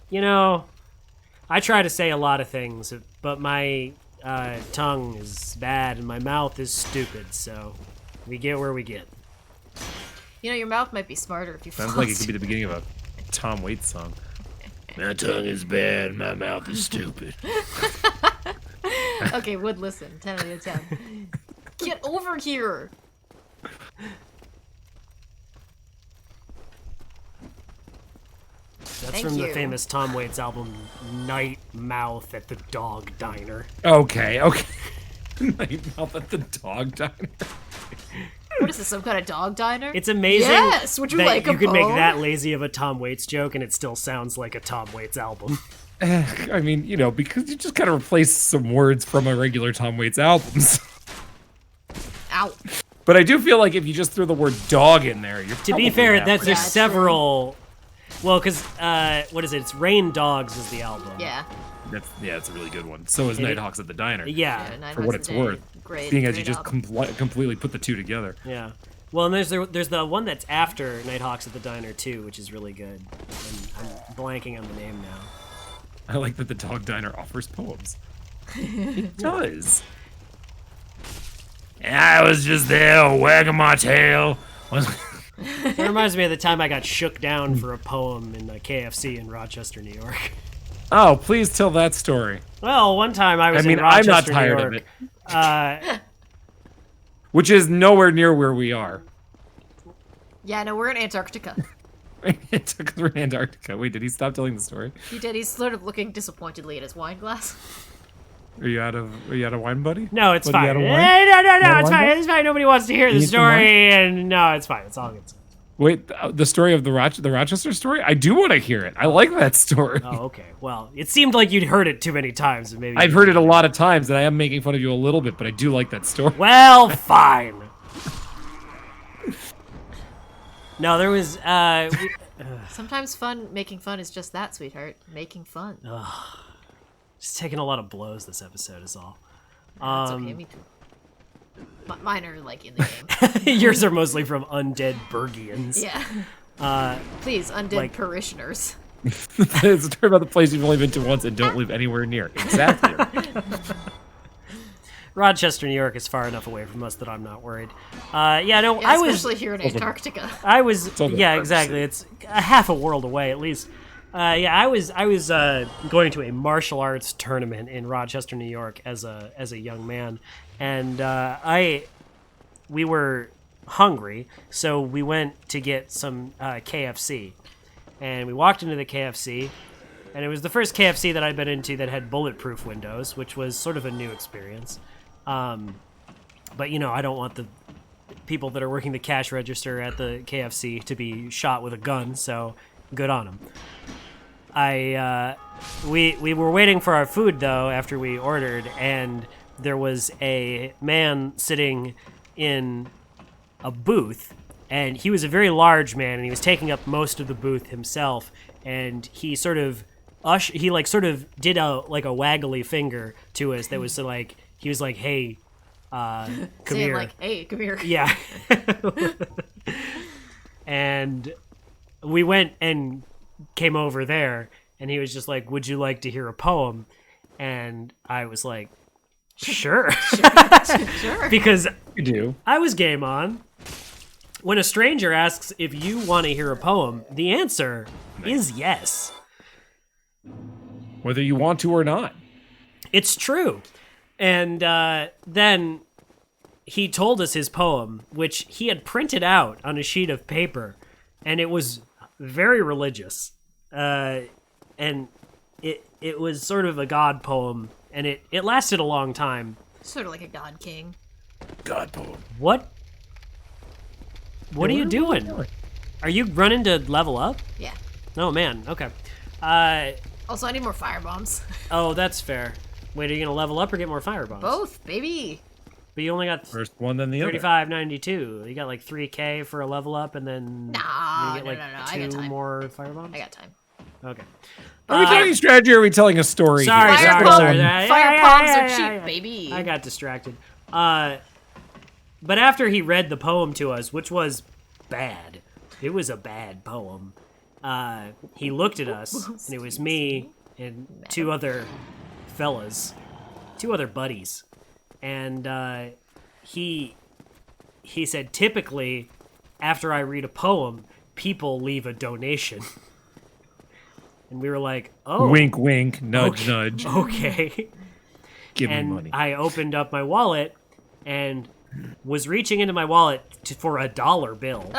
[SPEAKER 3] You know, I try to say a lot of things, but my tongue is bad and my mouth is stupid, so we get where we get.
[SPEAKER 1] You know, your mouth might be smarter if you
[SPEAKER 2] Sounds like it could be the beginning of a Tom Waits song. My tongue is bad, my mouth is stupid.
[SPEAKER 1] Okay, would listen. 10 out of 10. Get over here!
[SPEAKER 3] That's
[SPEAKER 1] Thank
[SPEAKER 3] from the
[SPEAKER 1] you.
[SPEAKER 3] famous Tom Waits album, Night Mouth at the Dog Diner.
[SPEAKER 2] Okay. Night Mouth at the Dog Diner.
[SPEAKER 1] What is this, some kind of dog diner?
[SPEAKER 3] It's amazing
[SPEAKER 1] Yes! Would you
[SPEAKER 3] that
[SPEAKER 1] like a
[SPEAKER 3] you could make
[SPEAKER 1] poem?
[SPEAKER 3] that lazy of a Tom Waits joke and it still sounds like a Tom Waits album.
[SPEAKER 2] I mean, you know, because you just gotta replace some words from a regular Tom Waits albums.
[SPEAKER 1] Ow.
[SPEAKER 2] But I do feel like if you just throw the word dog in there, you're
[SPEAKER 3] To be fair, there's
[SPEAKER 1] Yeah,
[SPEAKER 3] several. Well, because what is it? It's Rain Dogs is the album.
[SPEAKER 1] Yeah.
[SPEAKER 2] It's a really good one. So is Nighthawks at the Diner.
[SPEAKER 3] Yeah.
[SPEAKER 1] Nine
[SPEAKER 2] For
[SPEAKER 1] Hearts
[SPEAKER 2] what
[SPEAKER 1] a
[SPEAKER 2] it's
[SPEAKER 1] Day.
[SPEAKER 2] worth.
[SPEAKER 1] Great.
[SPEAKER 2] Being as you
[SPEAKER 1] great
[SPEAKER 2] just
[SPEAKER 1] album.
[SPEAKER 2] completely put the two together.
[SPEAKER 3] Yeah. Well, and there's the one that's after Nighthawks at the Diner too, which is really good. And I'm blanking on the name now.
[SPEAKER 2] I like that the Dog Diner offers poems. It does. And I was just there wagging my tail.
[SPEAKER 3] It reminds me of the time I got shook down for a poem in a KFC in Rochester, New York.
[SPEAKER 2] Oh, please tell that story.
[SPEAKER 3] Well, one time I was
[SPEAKER 2] I mean,
[SPEAKER 3] in
[SPEAKER 2] I'm
[SPEAKER 3] Rochester,
[SPEAKER 2] not tired
[SPEAKER 3] New
[SPEAKER 2] of
[SPEAKER 3] York.
[SPEAKER 2] it. Which is nowhere near where we are.
[SPEAKER 1] Yeah, no, we're in Antarctica.
[SPEAKER 2] It took us through Antarctica. Wait, did he stop telling the story?
[SPEAKER 1] He did. He's sort of looking disappointedly at his wine glass.
[SPEAKER 2] Are you out of wine, buddy?
[SPEAKER 3] No, it's
[SPEAKER 2] What,
[SPEAKER 3] fine.
[SPEAKER 2] you out of wine?
[SPEAKER 3] No,
[SPEAKER 2] You out of
[SPEAKER 3] it's
[SPEAKER 2] wine,
[SPEAKER 3] fine.
[SPEAKER 2] bud?
[SPEAKER 3] It's fine. Nobody wants to hear the
[SPEAKER 2] need some wine?
[SPEAKER 3] story, and no, it's fine. It's all good.
[SPEAKER 2] Wait, the story of the Rochester story? I do want to hear it. I like that story.
[SPEAKER 3] Oh, okay. Well, it seemed like you'd heard it too many times, and maybe
[SPEAKER 2] I've heard it a lot of times, and I am making fun of you a little bit, but I do like that story.
[SPEAKER 3] Well, fine. No, there was.
[SPEAKER 1] Sometimes making fun is just that, sweetheart. Making fun.
[SPEAKER 3] Just taking a lot of blows this episode is all.
[SPEAKER 1] It's okay, me too. Mine are like in the game.
[SPEAKER 3] Yours are mostly from Undead Burgians.
[SPEAKER 1] Yeah. Please, undead
[SPEAKER 3] like-
[SPEAKER 1] parishioners.
[SPEAKER 2] It's a story about the place you've only been to once and don't live anywhere near. Exactly.
[SPEAKER 3] Rochester, New York is far enough away from us that I'm not worried. Yeah, no,
[SPEAKER 1] Yeah,
[SPEAKER 3] I was.
[SPEAKER 1] especially here in Antarctica.
[SPEAKER 3] I was.
[SPEAKER 2] all the
[SPEAKER 3] Yeah,
[SPEAKER 2] Burg
[SPEAKER 3] exactly.
[SPEAKER 2] City.
[SPEAKER 3] It's a half a world away at least. Yeah, I was going to a martial arts tournament in Rochester, New York as a young man, and we were hungry, so we went to get some KFC, and we walked into the KFC, and it was the first KFC that I'd been into that had bulletproof windows, which was sort of a new experience. But you know, I don't want the people that are working the cash register at the KFC to be shot with a gun, so good on them. We were waiting for our food though after we ordered, and there was a man sitting in a booth, and he was a very large man, and he was taking up most of the booth himself, and he sort of did a waggly finger to us that was like, he was like, hey, come
[SPEAKER 1] Saying
[SPEAKER 3] here.
[SPEAKER 1] like, hey, come here.
[SPEAKER 3] Yeah. And we went and came over there, and he was just like, would you like to hear a poem? And I was like, sure.
[SPEAKER 1] Sure.
[SPEAKER 3] Because
[SPEAKER 2] You do.
[SPEAKER 3] I was game on. When a stranger asks if you want to hear a poem, the answer is yes.
[SPEAKER 2] Whether you want to or not.
[SPEAKER 3] It's true. And then he told us his poem, which he had printed out on a sheet of paper, and it was very religious. And it was sort of a god poem, and it lasted a long time.
[SPEAKER 1] Sort of like a god king.
[SPEAKER 2] God poem.
[SPEAKER 3] What? What are you doing? Are you running to level up?
[SPEAKER 1] Yeah.
[SPEAKER 3] Oh man. Okay.
[SPEAKER 1] Also, I need more fire bombs.
[SPEAKER 3] Oh, that's fair. Wait, are you gonna level up or get more fire bombs?
[SPEAKER 1] Both, baby.
[SPEAKER 3] But you only got
[SPEAKER 2] First one, then the other.
[SPEAKER 3] 35.92. You got like 3K for a level up, and then
[SPEAKER 1] Nah,
[SPEAKER 3] you get like
[SPEAKER 1] no. I got
[SPEAKER 3] 2
[SPEAKER 1] time.
[SPEAKER 3] more fire bombs.
[SPEAKER 1] I got time.
[SPEAKER 3] Okay.
[SPEAKER 2] Are we talking strategy or are we telling a story?
[SPEAKER 3] Sorry,
[SPEAKER 2] here?
[SPEAKER 1] Fire
[SPEAKER 3] sorry,
[SPEAKER 1] bomb-
[SPEAKER 3] sorry.
[SPEAKER 1] Fire bombs are cheap, baby.
[SPEAKER 3] I got distracted. But after he read the poem to us, which was bad, it was a bad poem. He looked at us, and it was me and 2 other fellas, 2 other buddies, and he said, typically, after I read a poem, people leave a donation. And we were like, oh.
[SPEAKER 2] Wink, wink, nudge, nudge.
[SPEAKER 3] Okay.
[SPEAKER 2] Give
[SPEAKER 3] And
[SPEAKER 2] me money.
[SPEAKER 3] I opened up my wallet and was reaching into my wallet for a dollar bill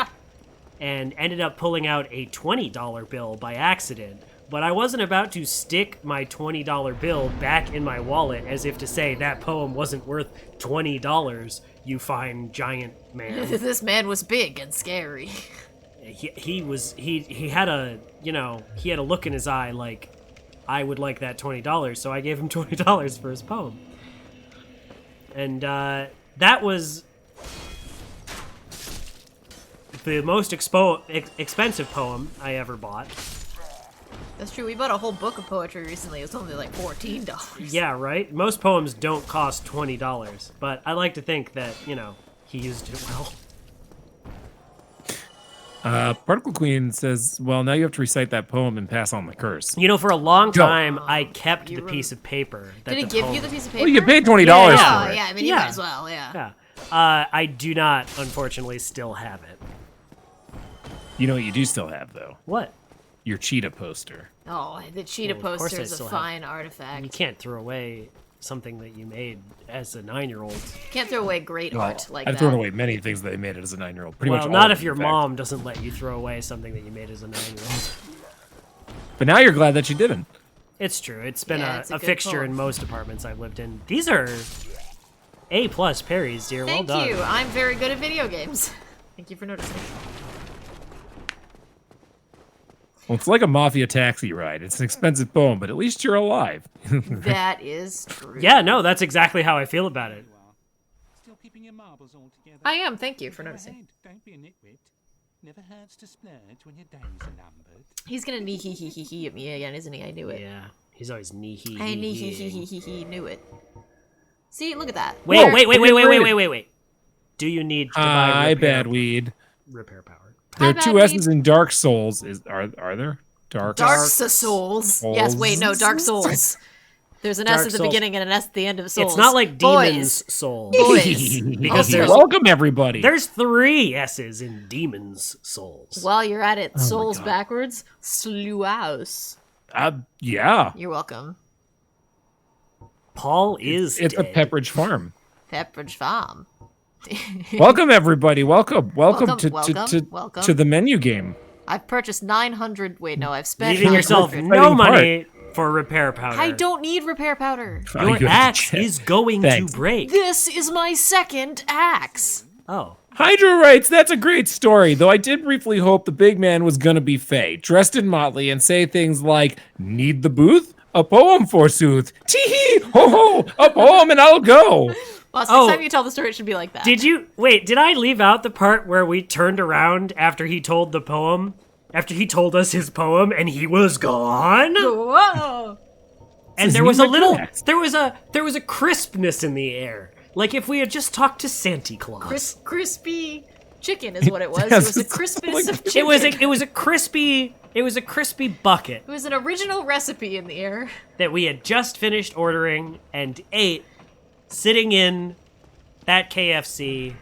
[SPEAKER 3] and ended up pulling out a $20 bill by accident. But I wasn't about to stick my $20 bill back in my wallet as if to say that poem wasn't worth $20, you fine giant man.
[SPEAKER 1] This man was big and scary.
[SPEAKER 3] He had a look in his eye like, I would like that $20, so I gave him $20 for his poem. And that was the most expensive poem I ever bought.
[SPEAKER 1] That's true. We bought a whole book of poetry recently. It was only like $14.
[SPEAKER 3] Yeah, right? Most poems don't cost $20, but I like to think that, he used it well.
[SPEAKER 2] Particle Queen says, well, now you have to recite that poem and pass on the curse.
[SPEAKER 3] For a long time, I kept the piece of paper. That
[SPEAKER 1] Did he give you the piece of paper?
[SPEAKER 2] Well, you paid $20
[SPEAKER 3] Yeah.
[SPEAKER 2] for
[SPEAKER 1] Oh,
[SPEAKER 2] it.
[SPEAKER 1] yeah. I mean, you
[SPEAKER 3] Yeah.
[SPEAKER 1] might as well, yeah.
[SPEAKER 3] Yeah. I do not, unfortunately, still have it.
[SPEAKER 2] You know what you do still have, though?
[SPEAKER 3] What?
[SPEAKER 2] Your cheetah poster.
[SPEAKER 1] Oh, the cheetah
[SPEAKER 3] Well, of course
[SPEAKER 1] poster
[SPEAKER 3] I
[SPEAKER 1] is a
[SPEAKER 3] still have-
[SPEAKER 1] fine artifact.
[SPEAKER 3] You can't throw away something that you made as a 9-year-old.
[SPEAKER 1] Can't throw away great art like
[SPEAKER 2] I've
[SPEAKER 1] that.
[SPEAKER 2] thrown away many things that I made as a 9-year-old. Pretty much
[SPEAKER 3] Well,
[SPEAKER 2] all
[SPEAKER 3] not
[SPEAKER 2] of
[SPEAKER 3] if
[SPEAKER 2] them,
[SPEAKER 3] your
[SPEAKER 2] in fact.
[SPEAKER 3] mom doesn't let you throw away something that you made as a 9-year-old.
[SPEAKER 2] But now you're glad that you didn't.
[SPEAKER 3] It's true. It's been
[SPEAKER 1] Yeah,
[SPEAKER 3] a
[SPEAKER 1] it's a good
[SPEAKER 3] fixture
[SPEAKER 1] poem.
[SPEAKER 3] in most apartments I've lived in. These are A+ parries, dear.
[SPEAKER 1] Thank
[SPEAKER 3] well done.
[SPEAKER 1] you. I'm very good at video games. Thank you for noticing.
[SPEAKER 2] Well, it's like a mafia taxi ride. It's an expensive poem, but at least you're alive.
[SPEAKER 1] That is true.
[SPEAKER 3] Yeah, no, that's exactly how I feel about it.
[SPEAKER 4] Still keeping your marbles all together?
[SPEAKER 1] I am. Thank you for
[SPEAKER 4] Go
[SPEAKER 1] noticing.
[SPEAKER 4] ahead, don't be a nitwit. Never hurts to splurge when your days are numbered.
[SPEAKER 1] He's gonna knee hee hee hee hee at me again, isn't he? I knew it.
[SPEAKER 3] Yeah, he's always knee-hee.
[SPEAKER 1] I knee hee hee hee hee hee knew it. See, look at that.
[SPEAKER 3] Wait,
[SPEAKER 1] There-
[SPEAKER 3] wait. Do you need to buy
[SPEAKER 2] Hi,
[SPEAKER 3] repair,
[SPEAKER 2] bad weed.
[SPEAKER 3] repair power?
[SPEAKER 2] There are
[SPEAKER 1] Hi,
[SPEAKER 2] 2
[SPEAKER 1] bad
[SPEAKER 2] S's in Dark Souls. Are there?
[SPEAKER 1] Dark Souls. Yes, wait, no, Dark Souls. There's an
[SPEAKER 3] Dark
[SPEAKER 1] S at the
[SPEAKER 3] Souls.
[SPEAKER 1] beginning and an S at the end of Souls.
[SPEAKER 3] It's not like
[SPEAKER 1] Boys.
[SPEAKER 3] Demon's Souls.
[SPEAKER 1] Boys.
[SPEAKER 3] Because
[SPEAKER 1] Also-
[SPEAKER 3] there's
[SPEAKER 2] Welcome, everybody.
[SPEAKER 3] there's 3 S's in Demon's Souls.
[SPEAKER 1] While you're at it, Souls
[SPEAKER 2] God.
[SPEAKER 1] backwards. Sluaus.
[SPEAKER 2] Yeah.
[SPEAKER 1] You're welcome.
[SPEAKER 3] Paul is
[SPEAKER 2] It's a
[SPEAKER 3] dead.
[SPEAKER 2] Pepperidge Farm.
[SPEAKER 1] Pepperidge Farm.
[SPEAKER 2] Welcome, everybody. Welcome
[SPEAKER 1] Welcome,
[SPEAKER 2] to
[SPEAKER 1] welcome.
[SPEAKER 2] the menu game.
[SPEAKER 1] I've purchased 900. Wait, no, I've spent.
[SPEAKER 3] Leaving yourself
[SPEAKER 1] 900.
[SPEAKER 3] no
[SPEAKER 2] Exciting
[SPEAKER 3] money for repair powder.
[SPEAKER 1] I don't need repair powder.
[SPEAKER 2] Oh,
[SPEAKER 3] Your
[SPEAKER 2] you have to
[SPEAKER 3] axe
[SPEAKER 2] check.
[SPEAKER 3] is going
[SPEAKER 2] Thanks.
[SPEAKER 3] to break.
[SPEAKER 1] This is my second axe.
[SPEAKER 3] Oh.
[SPEAKER 2] Hydra writes, that's a great story, though I did briefly hope the big man was gonna be Faye, dressed in motley, and say things like, need the booth? A poem, forsooth. Tee-hee, ho-ho, a poem and I'll go.
[SPEAKER 1] Well, next
[SPEAKER 3] Oh.
[SPEAKER 1] time you tell the story, it should be like that.
[SPEAKER 3] Did I leave out the part where we turned around after he told the poem? After he told us his poem and he was gone?
[SPEAKER 1] Whoa!
[SPEAKER 3] And
[SPEAKER 2] His
[SPEAKER 3] there was a
[SPEAKER 2] name
[SPEAKER 3] little
[SPEAKER 2] Max.
[SPEAKER 3] there was a crispness in the air. Like if we had just talked to Santa Claus.
[SPEAKER 1] Crispy chicken is what it was. It
[SPEAKER 2] Yes,
[SPEAKER 1] was a
[SPEAKER 2] it's
[SPEAKER 1] crispness
[SPEAKER 2] like-
[SPEAKER 1] of chicken.
[SPEAKER 3] It was a crispy bucket
[SPEAKER 1] It was an original recipe in the air.
[SPEAKER 3] that we had just finished ordering and ate sitting in that KFC.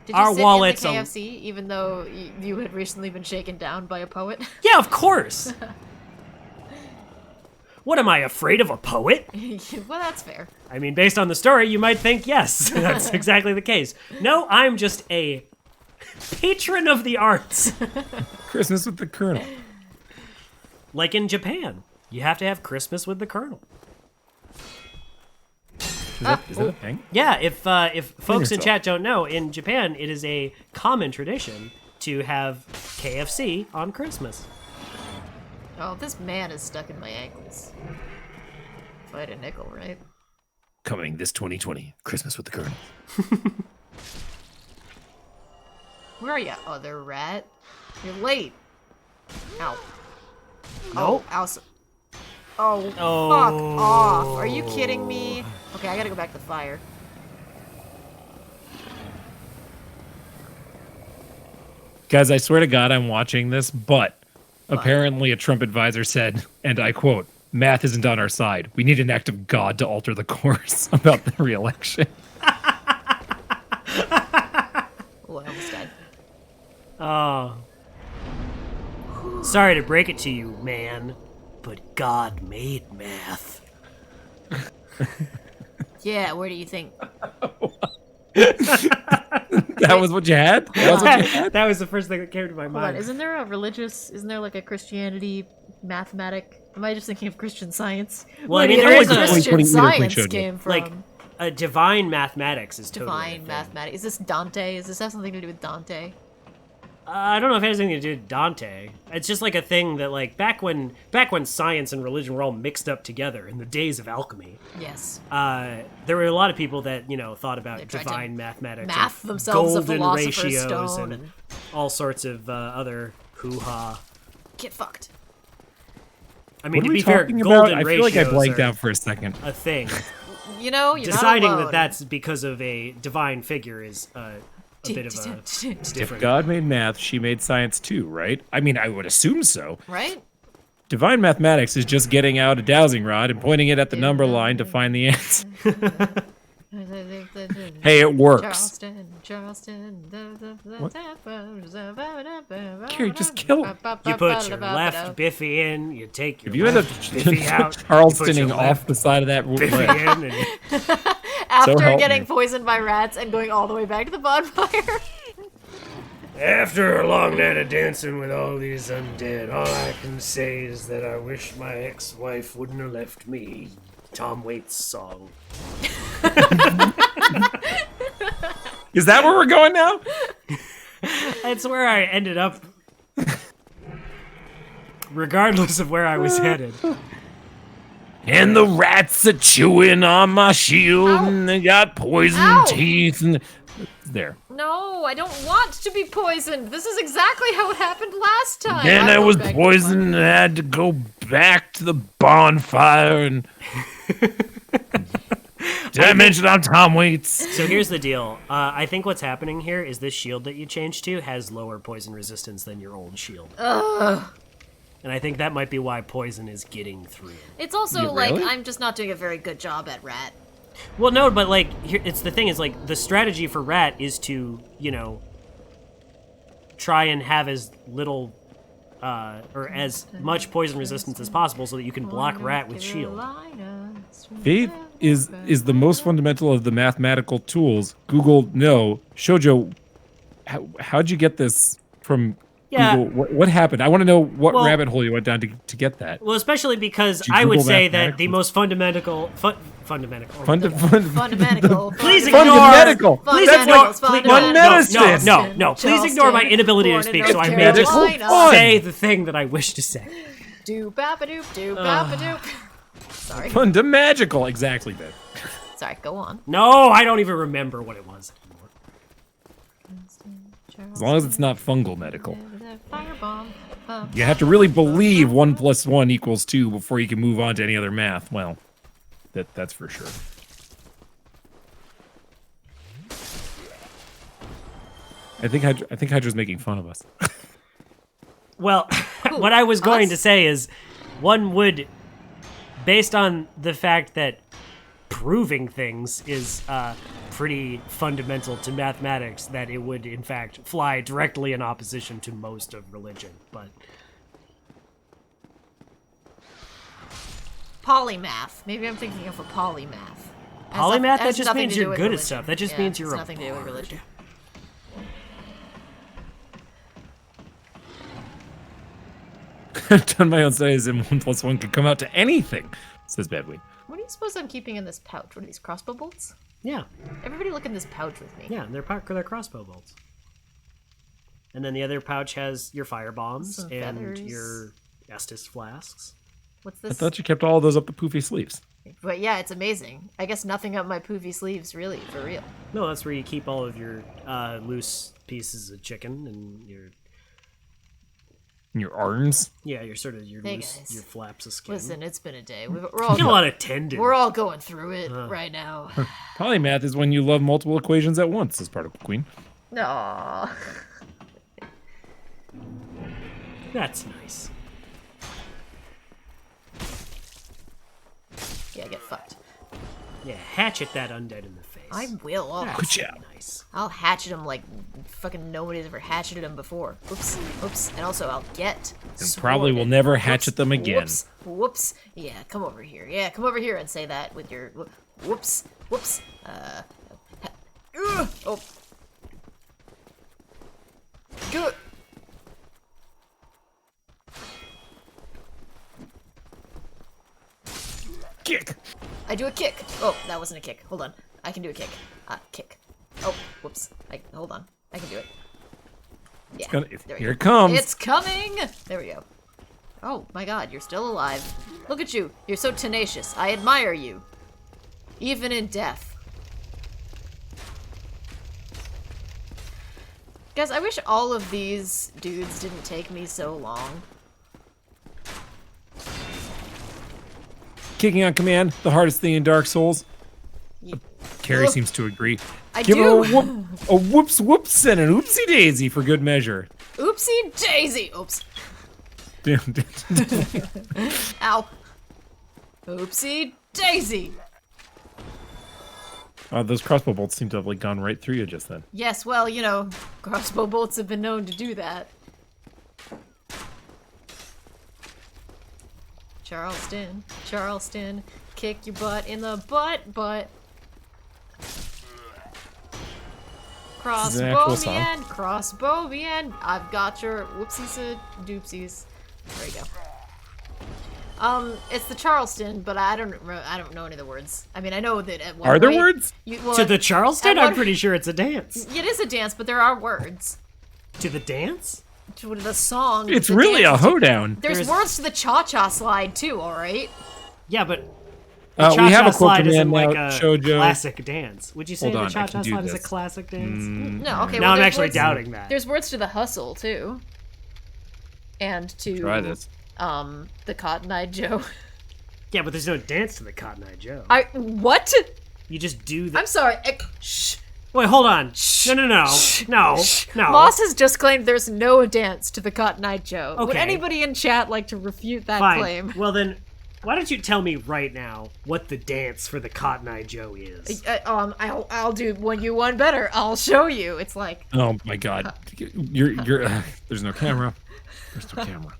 [SPEAKER 1] Did you
[SPEAKER 3] Our
[SPEAKER 1] sit
[SPEAKER 3] wallets,
[SPEAKER 1] in the KFC even though you had recently been shaken down by a poet?
[SPEAKER 3] Yeah, of course. What am I afraid of a poet?
[SPEAKER 1] Well, that's fair.
[SPEAKER 3] I mean, based on the story, you might think yes, that's exactly the case. No, I'm just a patron of the arts.
[SPEAKER 2] Christmas with the Colonel.
[SPEAKER 3] Like in Japan, you have to have Christmas with the Colonel.
[SPEAKER 2] Is that a thing?
[SPEAKER 3] Yeah, if folks in
[SPEAKER 2] yourself.
[SPEAKER 3] chat don't know, in Japan it is a common tradition to have KFC on Christmas.
[SPEAKER 1] Oh, this man is stuck in my ankles. If I had a nickel, right?
[SPEAKER 2] Coming this 2020, Christmas with the Colonel.
[SPEAKER 1] Where are you, other rat? You're late. Ow.
[SPEAKER 3] Nope.
[SPEAKER 1] Oh, ow. Oh, fuck off. Are you kidding me? Okay, I gotta go back to the fire.
[SPEAKER 2] Guys, I swear to God I'm watching this, but apparently a Trump advisor said, and I quote, "Math isn't on our side. We need an act of God to alter the course about the re-election."
[SPEAKER 1] Oh, I almost died.
[SPEAKER 3] Oh. Sorry to break it to you, man, but God made math.
[SPEAKER 1] Yeah, where do you think?
[SPEAKER 2] That was what you had? That was what you had?
[SPEAKER 3] That was the first thing that came to my
[SPEAKER 1] Hold on,
[SPEAKER 3] mind.
[SPEAKER 1] isn't there like a Christianity mathematic? Am I just thinking of Christian Science?
[SPEAKER 3] Well, I
[SPEAKER 1] Where do
[SPEAKER 3] mean,
[SPEAKER 1] you
[SPEAKER 3] there
[SPEAKER 1] think
[SPEAKER 3] is a-
[SPEAKER 1] Christian
[SPEAKER 2] Queen
[SPEAKER 1] science
[SPEAKER 2] showed you.
[SPEAKER 1] came from.
[SPEAKER 3] Like, divine mathematics is totally a
[SPEAKER 1] Divine
[SPEAKER 3] thing.
[SPEAKER 1] mathematics. Is this Dante? Does this have something to do with Dante?
[SPEAKER 3] I don't know if it has anything to do with Dante. It's just like a thing that, like, back when science and religion were all mixed up together in the days of alchemy,
[SPEAKER 1] Yes.
[SPEAKER 3] there were a lot of people that, thought
[SPEAKER 1] They
[SPEAKER 3] about
[SPEAKER 1] tried to
[SPEAKER 3] divine mathematics,
[SPEAKER 1] math
[SPEAKER 3] and
[SPEAKER 1] themselves a
[SPEAKER 3] golden
[SPEAKER 1] philosopher's
[SPEAKER 3] ratios,
[SPEAKER 1] stone
[SPEAKER 3] and
[SPEAKER 1] and
[SPEAKER 3] all sorts of other hoo-ha.
[SPEAKER 1] get fucked.
[SPEAKER 3] I mean,
[SPEAKER 2] What
[SPEAKER 3] to
[SPEAKER 2] are
[SPEAKER 3] be
[SPEAKER 2] we
[SPEAKER 3] fair,
[SPEAKER 2] talking
[SPEAKER 3] golden
[SPEAKER 2] about? I feel like I
[SPEAKER 3] ratios
[SPEAKER 2] blanked
[SPEAKER 3] are
[SPEAKER 2] out for a second.
[SPEAKER 3] a thing.
[SPEAKER 1] You're not
[SPEAKER 3] Deciding
[SPEAKER 1] alone.
[SPEAKER 3] that that's because of a divine figure is a bit of a
[SPEAKER 2] If
[SPEAKER 3] different.
[SPEAKER 2] God made math, she made science too, right? I mean, I would assume so.
[SPEAKER 1] right?
[SPEAKER 2] Divine mathematics is just getting out a dowsing rod and pointing it at the number line to find the answer. Hey, it works.
[SPEAKER 1] Charleston.
[SPEAKER 2] Kari, just kill him.
[SPEAKER 3] You put your left biffy in, you take your
[SPEAKER 2] If you end up
[SPEAKER 3] left biffy out,
[SPEAKER 2] Charlestoning
[SPEAKER 3] your
[SPEAKER 2] off
[SPEAKER 3] left
[SPEAKER 2] the side of that
[SPEAKER 3] biffy
[SPEAKER 2] ledge.
[SPEAKER 3] in, and
[SPEAKER 1] After
[SPEAKER 2] help
[SPEAKER 1] getting
[SPEAKER 2] me.
[SPEAKER 1] poisoned by rats and going all the way back to the bonfire.
[SPEAKER 3] after a long night of dancing with all these undead, all I can say is that I wish my ex-wife wouldn't have left me. Tom Waits song.
[SPEAKER 2] Is that where we're going now?
[SPEAKER 3] That's where I ended up. Regardless of where I was headed.
[SPEAKER 2] And the rats are chewing on my shield, and they got poison
[SPEAKER 1] Ow.
[SPEAKER 2] teeth. And there.
[SPEAKER 1] No, I don't want to be poisoned. This is exactly how it happened last time.
[SPEAKER 2] Then I
[SPEAKER 1] I'm
[SPEAKER 2] was
[SPEAKER 1] going back to the
[SPEAKER 2] poisoned and I had to go back to the bonfire. And did I mention I'm Tom Waits?
[SPEAKER 3] So here's the deal. I think what's happening here is this shield that you changed to has lower poison resistance than your old shield.
[SPEAKER 1] Ugh.
[SPEAKER 3] And I think that might be why poison is getting through.
[SPEAKER 1] It's also
[SPEAKER 2] You
[SPEAKER 1] like
[SPEAKER 2] really?
[SPEAKER 1] I'm just not doing a very good job at rat.
[SPEAKER 3] Well, no, but like, here, it's the thing is like the strategy for rat is to, try and have as little or as much poison resistance as possible so that you can block rat with shield.
[SPEAKER 2] Faith is the most fundamental of the mathematical tools. Google, no. Shoujo, how'd you get this from
[SPEAKER 3] Yeah.
[SPEAKER 2] Google? What happened? I want to know what
[SPEAKER 3] Well-
[SPEAKER 2] rabbit hole you went down to get that.
[SPEAKER 3] Well, especially because
[SPEAKER 2] Did you
[SPEAKER 3] I would
[SPEAKER 2] Google
[SPEAKER 3] say that the
[SPEAKER 2] mathematics?
[SPEAKER 3] most fundamental. Fundamental.
[SPEAKER 1] Fundamental.
[SPEAKER 3] Please
[SPEAKER 2] Fundamental.
[SPEAKER 3] Please
[SPEAKER 1] Fundamentals,
[SPEAKER 3] ignore.
[SPEAKER 1] fundamentals.
[SPEAKER 3] No. Please ignore my inability to speak, so I may just
[SPEAKER 2] Fun.
[SPEAKER 3] say the thing that I wish to say.
[SPEAKER 1] Do bapa doop do bapa doop. Sorry.
[SPEAKER 2] Fundamagical. Exactly that.
[SPEAKER 1] Sorry, go on.
[SPEAKER 3] No, I don't even remember what it was anymore.
[SPEAKER 2] As long as it's not fungal medical.
[SPEAKER 1] Firebomb.
[SPEAKER 2] You have to really believe 1 + 1 = 2 before you can move on to any other math. Well, that's for sure. I think Hydra's making fun of us.
[SPEAKER 3] Well, what I was going
[SPEAKER 1] us?
[SPEAKER 3] to say is, one would, based on the fact that proving things is pretty fundamental to mathematics, that it would in fact fly directly in opposition to most of religion. But
[SPEAKER 1] Polymath. Maybe I'm thinking of a polymath.
[SPEAKER 3] Polymath? That
[SPEAKER 1] Has
[SPEAKER 3] just
[SPEAKER 1] nothing
[SPEAKER 3] means
[SPEAKER 1] to do
[SPEAKER 3] you're
[SPEAKER 1] with
[SPEAKER 3] good at
[SPEAKER 1] religion.
[SPEAKER 3] stuff. That just
[SPEAKER 1] Yeah,
[SPEAKER 3] means you're
[SPEAKER 1] it's
[SPEAKER 3] a
[SPEAKER 1] nothing to do with
[SPEAKER 3] bard.
[SPEAKER 1] religion.
[SPEAKER 2] I've done my own studies, and 1 + 1 can come out to anything, says Badwing.
[SPEAKER 1] What are you suppose I'm keeping in this pouch? What are these, crossbow bolts?
[SPEAKER 3] Yeah,
[SPEAKER 1] Everybody look in this pouch with me.
[SPEAKER 3] yeah, they're crossbow bolts. And then the other pouch has your fire bombs
[SPEAKER 1] Some
[SPEAKER 3] and
[SPEAKER 1] feathers.
[SPEAKER 3] your Estus flasks.
[SPEAKER 1] What's
[SPEAKER 2] I
[SPEAKER 1] this?
[SPEAKER 2] thought you kept all those up the poofy sleeves.
[SPEAKER 1] But yeah, it's amazing. I guess nothing up my poofy sleeves, really, for real.
[SPEAKER 3] No, that's where you keep all of your loose pieces of chicken and
[SPEAKER 2] Your arms.
[SPEAKER 3] your sort of your
[SPEAKER 1] Hey,
[SPEAKER 3] loose,
[SPEAKER 1] guys.
[SPEAKER 3] your flaps of skin.
[SPEAKER 1] Listen, it's been a day. We're
[SPEAKER 3] you got a
[SPEAKER 1] all
[SPEAKER 3] lot of tendon.
[SPEAKER 1] we're all going through it right now.
[SPEAKER 2] Polymath is when you love multiple equations at once, as Particle Queen.
[SPEAKER 1] Aww.
[SPEAKER 3] That's nice.
[SPEAKER 1] Yeah, get fucked.
[SPEAKER 3] Yeah, hatchet that undead in the face.
[SPEAKER 1] I will.
[SPEAKER 3] That's
[SPEAKER 2] Good job.
[SPEAKER 3] nice.
[SPEAKER 1] I'll hatchet him like fucking nobody's ever hatcheted him before. Oops, oops. And also, I'll get.
[SPEAKER 2] And probably will
[SPEAKER 1] sworded.
[SPEAKER 2] never hatchet them again.
[SPEAKER 1] Whoops, whoops. Yeah, come over here. Yeah, come over here and say that with your whoops, whoops. Oh. Good.
[SPEAKER 2] Kick.
[SPEAKER 1] I do a kick. Oh, that wasn't a kick. Hold on. I can do a kick. Kick. Oh, whoops. Hold on. I can do it. Yeah. there we
[SPEAKER 2] Here
[SPEAKER 1] go.
[SPEAKER 2] it comes.
[SPEAKER 1] It's coming! There we go. Oh my god, you're still alive. Look at you. You're so tenacious. I admire you. Even in death. Guys, I wish all of these dudes didn't take me so long.
[SPEAKER 2] Kicking on command, the hardest thing in Dark Souls. Kari
[SPEAKER 1] Ugh.
[SPEAKER 2] seems to agree.
[SPEAKER 1] I
[SPEAKER 2] Give
[SPEAKER 1] do.
[SPEAKER 2] her a whoops whoops and an oopsie daisy for good measure.
[SPEAKER 1] Oopsie daisy. Oops. Ow. Oopsie daisy.
[SPEAKER 2] Those crossbow bolts seem to have like gone right through you just then.
[SPEAKER 1] Yes, well, you know, crossbow bolts have been known to do that. Charleston, kick your butt in the butt.
[SPEAKER 2] actual song.
[SPEAKER 1] Crossbow man, I've got your whoopsies doopsies. There you go. It's the Charleston, but I don't know any of the words. I mean, I know that at one
[SPEAKER 2] Are there
[SPEAKER 1] point-
[SPEAKER 2] words?
[SPEAKER 3] To the Charleston,
[SPEAKER 1] at
[SPEAKER 3] I'm
[SPEAKER 1] one-
[SPEAKER 3] pretty sure it's a dance.
[SPEAKER 1] It is a dance, but there are words.
[SPEAKER 3] To the dance?
[SPEAKER 1] To the song.
[SPEAKER 2] It's
[SPEAKER 1] the
[SPEAKER 2] really a
[SPEAKER 1] dance-
[SPEAKER 2] hoedown.
[SPEAKER 1] There's words to the cha-cha slide too, alright?
[SPEAKER 3] Yeah, but
[SPEAKER 2] We have a
[SPEAKER 3] cha-cha
[SPEAKER 2] quote
[SPEAKER 3] slide
[SPEAKER 2] command
[SPEAKER 3] isn't
[SPEAKER 2] now,
[SPEAKER 3] like a
[SPEAKER 2] Shoujo.
[SPEAKER 3] classic dance. Would you say
[SPEAKER 2] Hold on,
[SPEAKER 3] the
[SPEAKER 2] I
[SPEAKER 3] cha-cha
[SPEAKER 2] can do
[SPEAKER 3] slide is a
[SPEAKER 2] this.
[SPEAKER 3] classic dance?
[SPEAKER 1] No, okay.
[SPEAKER 3] Now
[SPEAKER 1] well,
[SPEAKER 3] I'm
[SPEAKER 1] there's
[SPEAKER 3] actually
[SPEAKER 1] words-
[SPEAKER 3] doubting that.
[SPEAKER 1] There's words to the hustle too. And to
[SPEAKER 2] Try this.
[SPEAKER 1] The Cotton Eye Joe.
[SPEAKER 3] Yeah, but there's no dance to the Cotton Eye Joe.
[SPEAKER 1] What?
[SPEAKER 3] You just do the.
[SPEAKER 1] I'm sorry. Shh.
[SPEAKER 3] Wait, hold on. No.
[SPEAKER 1] Moss has just claimed there's no dance to the Cotton Eye Joe. Would
[SPEAKER 3] Okay.
[SPEAKER 1] anybody in chat like to refute that
[SPEAKER 3] Fine.
[SPEAKER 1] claim?
[SPEAKER 3] Well then, why don't you tell me right now what the dance for the Cotton Eye Joe is?
[SPEAKER 1] I'll do one better. I'll show you. It's like
[SPEAKER 2] Oh my god. You're there's no camera. There's no camera.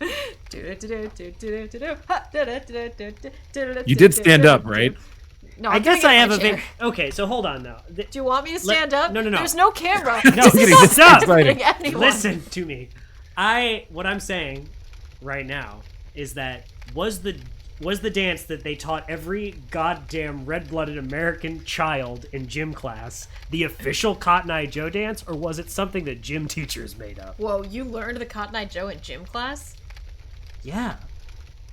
[SPEAKER 2] You did stand up, right?
[SPEAKER 1] No,
[SPEAKER 3] I
[SPEAKER 1] I'm
[SPEAKER 3] guess
[SPEAKER 1] gonna
[SPEAKER 3] I
[SPEAKER 1] get
[SPEAKER 3] have
[SPEAKER 1] my
[SPEAKER 3] a
[SPEAKER 1] chair.
[SPEAKER 3] bit. Okay, so hold on now.
[SPEAKER 1] Do you want me to stand up?
[SPEAKER 3] No.
[SPEAKER 1] There's no camera.
[SPEAKER 3] No,
[SPEAKER 1] This is
[SPEAKER 2] kidding.
[SPEAKER 1] not
[SPEAKER 2] This is exciting.
[SPEAKER 1] benefiting anyone.
[SPEAKER 3] Listen to me. What I'm saying right now is that was the dance that they taught every goddamn red-blooded American child in gym class the official Cotton Eye Joe dance, or was it something that gym teachers made up?
[SPEAKER 1] Whoa, you learned the Cotton Eye Joe in gym class?
[SPEAKER 3] Yeah.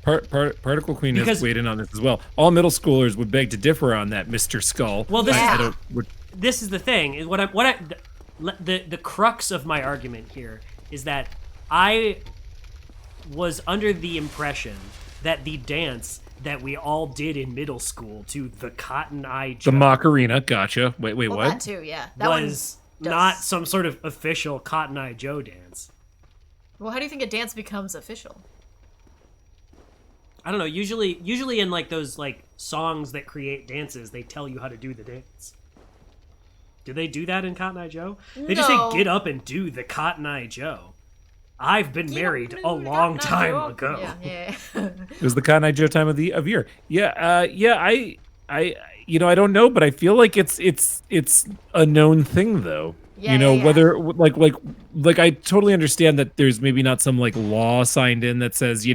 [SPEAKER 2] Particle Queen
[SPEAKER 3] Because-
[SPEAKER 2] has weighed in on this as well. All middle schoolers would beg to differ on that, Mr. Skull.
[SPEAKER 3] Well, this
[SPEAKER 1] Yeah.
[SPEAKER 3] is
[SPEAKER 2] I don't, would-
[SPEAKER 3] this is the thing. Is the crux of my argument here is that I was under the impression that the dance that we all did in middle school to the Cotton Eye Joe
[SPEAKER 2] the Macarena, gotcha. Wait,
[SPEAKER 1] Well,
[SPEAKER 2] what?
[SPEAKER 1] that too, yeah. That one
[SPEAKER 3] was
[SPEAKER 1] does-
[SPEAKER 3] not some sort of official Cotton Eye Joe dance.
[SPEAKER 1] Well, how do you think a dance becomes official?
[SPEAKER 3] I don't know. Usually in like those like songs that create dances, they tell you how to do the dance. Do they do that in Cotton Eye Joe? They just
[SPEAKER 1] No.
[SPEAKER 3] say get up and do the Cotton Eye Joe. I've been married a long time ago.
[SPEAKER 1] Yeah.
[SPEAKER 2] It was the Cotton Eye Joe time of year. Yeah, I I don't know, but I feel like it's a known thing though.
[SPEAKER 1] Yeah,
[SPEAKER 2] you know,
[SPEAKER 1] yeah.
[SPEAKER 2] whether like I totally understand that there's maybe not some like law signed in that says,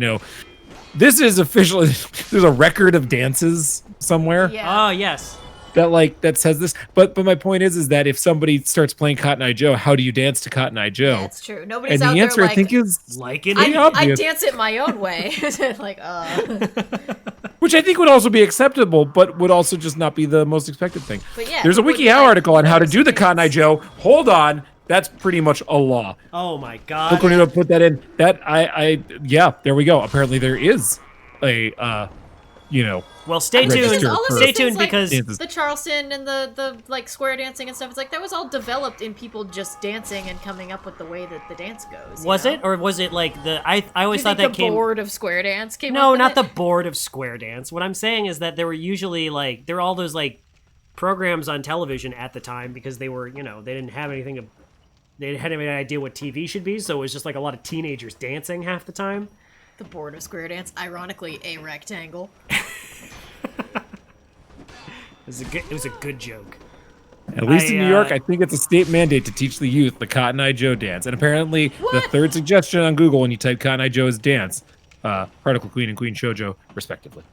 [SPEAKER 2] this is official. There's a record of dances somewhere
[SPEAKER 1] Yeah.
[SPEAKER 3] Oh, yes.
[SPEAKER 2] that says this. But my point is that if somebody starts playing Cotton Eye Joe, how do you dance to Cotton Eye Joe?
[SPEAKER 1] Yeah, it's true. Nobody's
[SPEAKER 2] And
[SPEAKER 1] out
[SPEAKER 2] the answer
[SPEAKER 1] there like,
[SPEAKER 2] I think is
[SPEAKER 3] Like it.
[SPEAKER 2] pretty
[SPEAKER 1] I
[SPEAKER 2] obvious.
[SPEAKER 1] dance it my own way. Like,
[SPEAKER 2] Which I think would also be acceptable, but would also just not be the most expected thing.
[SPEAKER 1] But yeah,
[SPEAKER 2] There's a
[SPEAKER 1] it would be
[SPEAKER 2] WikiHow
[SPEAKER 1] like,
[SPEAKER 2] article on how to
[SPEAKER 1] "Where's
[SPEAKER 2] do the
[SPEAKER 1] the
[SPEAKER 2] Cotton Eye
[SPEAKER 1] dance?"
[SPEAKER 2] Joe. Hold on, that's pretty much a law.
[SPEAKER 3] Oh, my
[SPEAKER 2] Look,
[SPEAKER 3] God.
[SPEAKER 2] when you put that in, that yeah, there we go. Apparently there is a
[SPEAKER 3] Well, stay
[SPEAKER 1] Because
[SPEAKER 3] tuned.
[SPEAKER 1] all of those
[SPEAKER 3] Stay
[SPEAKER 1] things,
[SPEAKER 3] tuned
[SPEAKER 1] like,
[SPEAKER 3] because
[SPEAKER 1] the Charleston and the like square dancing and stuff, it's like that was all developed in people just dancing and coming up with the way that the dance goes. you
[SPEAKER 3] was
[SPEAKER 1] know?
[SPEAKER 3] it, or was it like the? I always
[SPEAKER 1] You
[SPEAKER 3] thought
[SPEAKER 1] think
[SPEAKER 3] that
[SPEAKER 1] the
[SPEAKER 3] came.
[SPEAKER 1] board of square dance came
[SPEAKER 3] No,
[SPEAKER 1] up with
[SPEAKER 3] not
[SPEAKER 1] it?
[SPEAKER 3] the board of square dance. What I'm saying is that there were usually like there were all those like programs on television at the time because they were they didn't have anything to. They didn't have any idea what TV should be, so it was just like a lot of teenagers dancing half the time.
[SPEAKER 1] The board of square dance, ironically a rectangle.
[SPEAKER 3] It was a good joke.
[SPEAKER 2] At least in New York, I think it's a state mandate to teach the youth the Cotton Eye Joe dance. And apparently, the
[SPEAKER 1] What?
[SPEAKER 2] third suggestion on Google when you type Cotton Eye Joe's dance, Particle Queen and Queen Shoujo, respectively.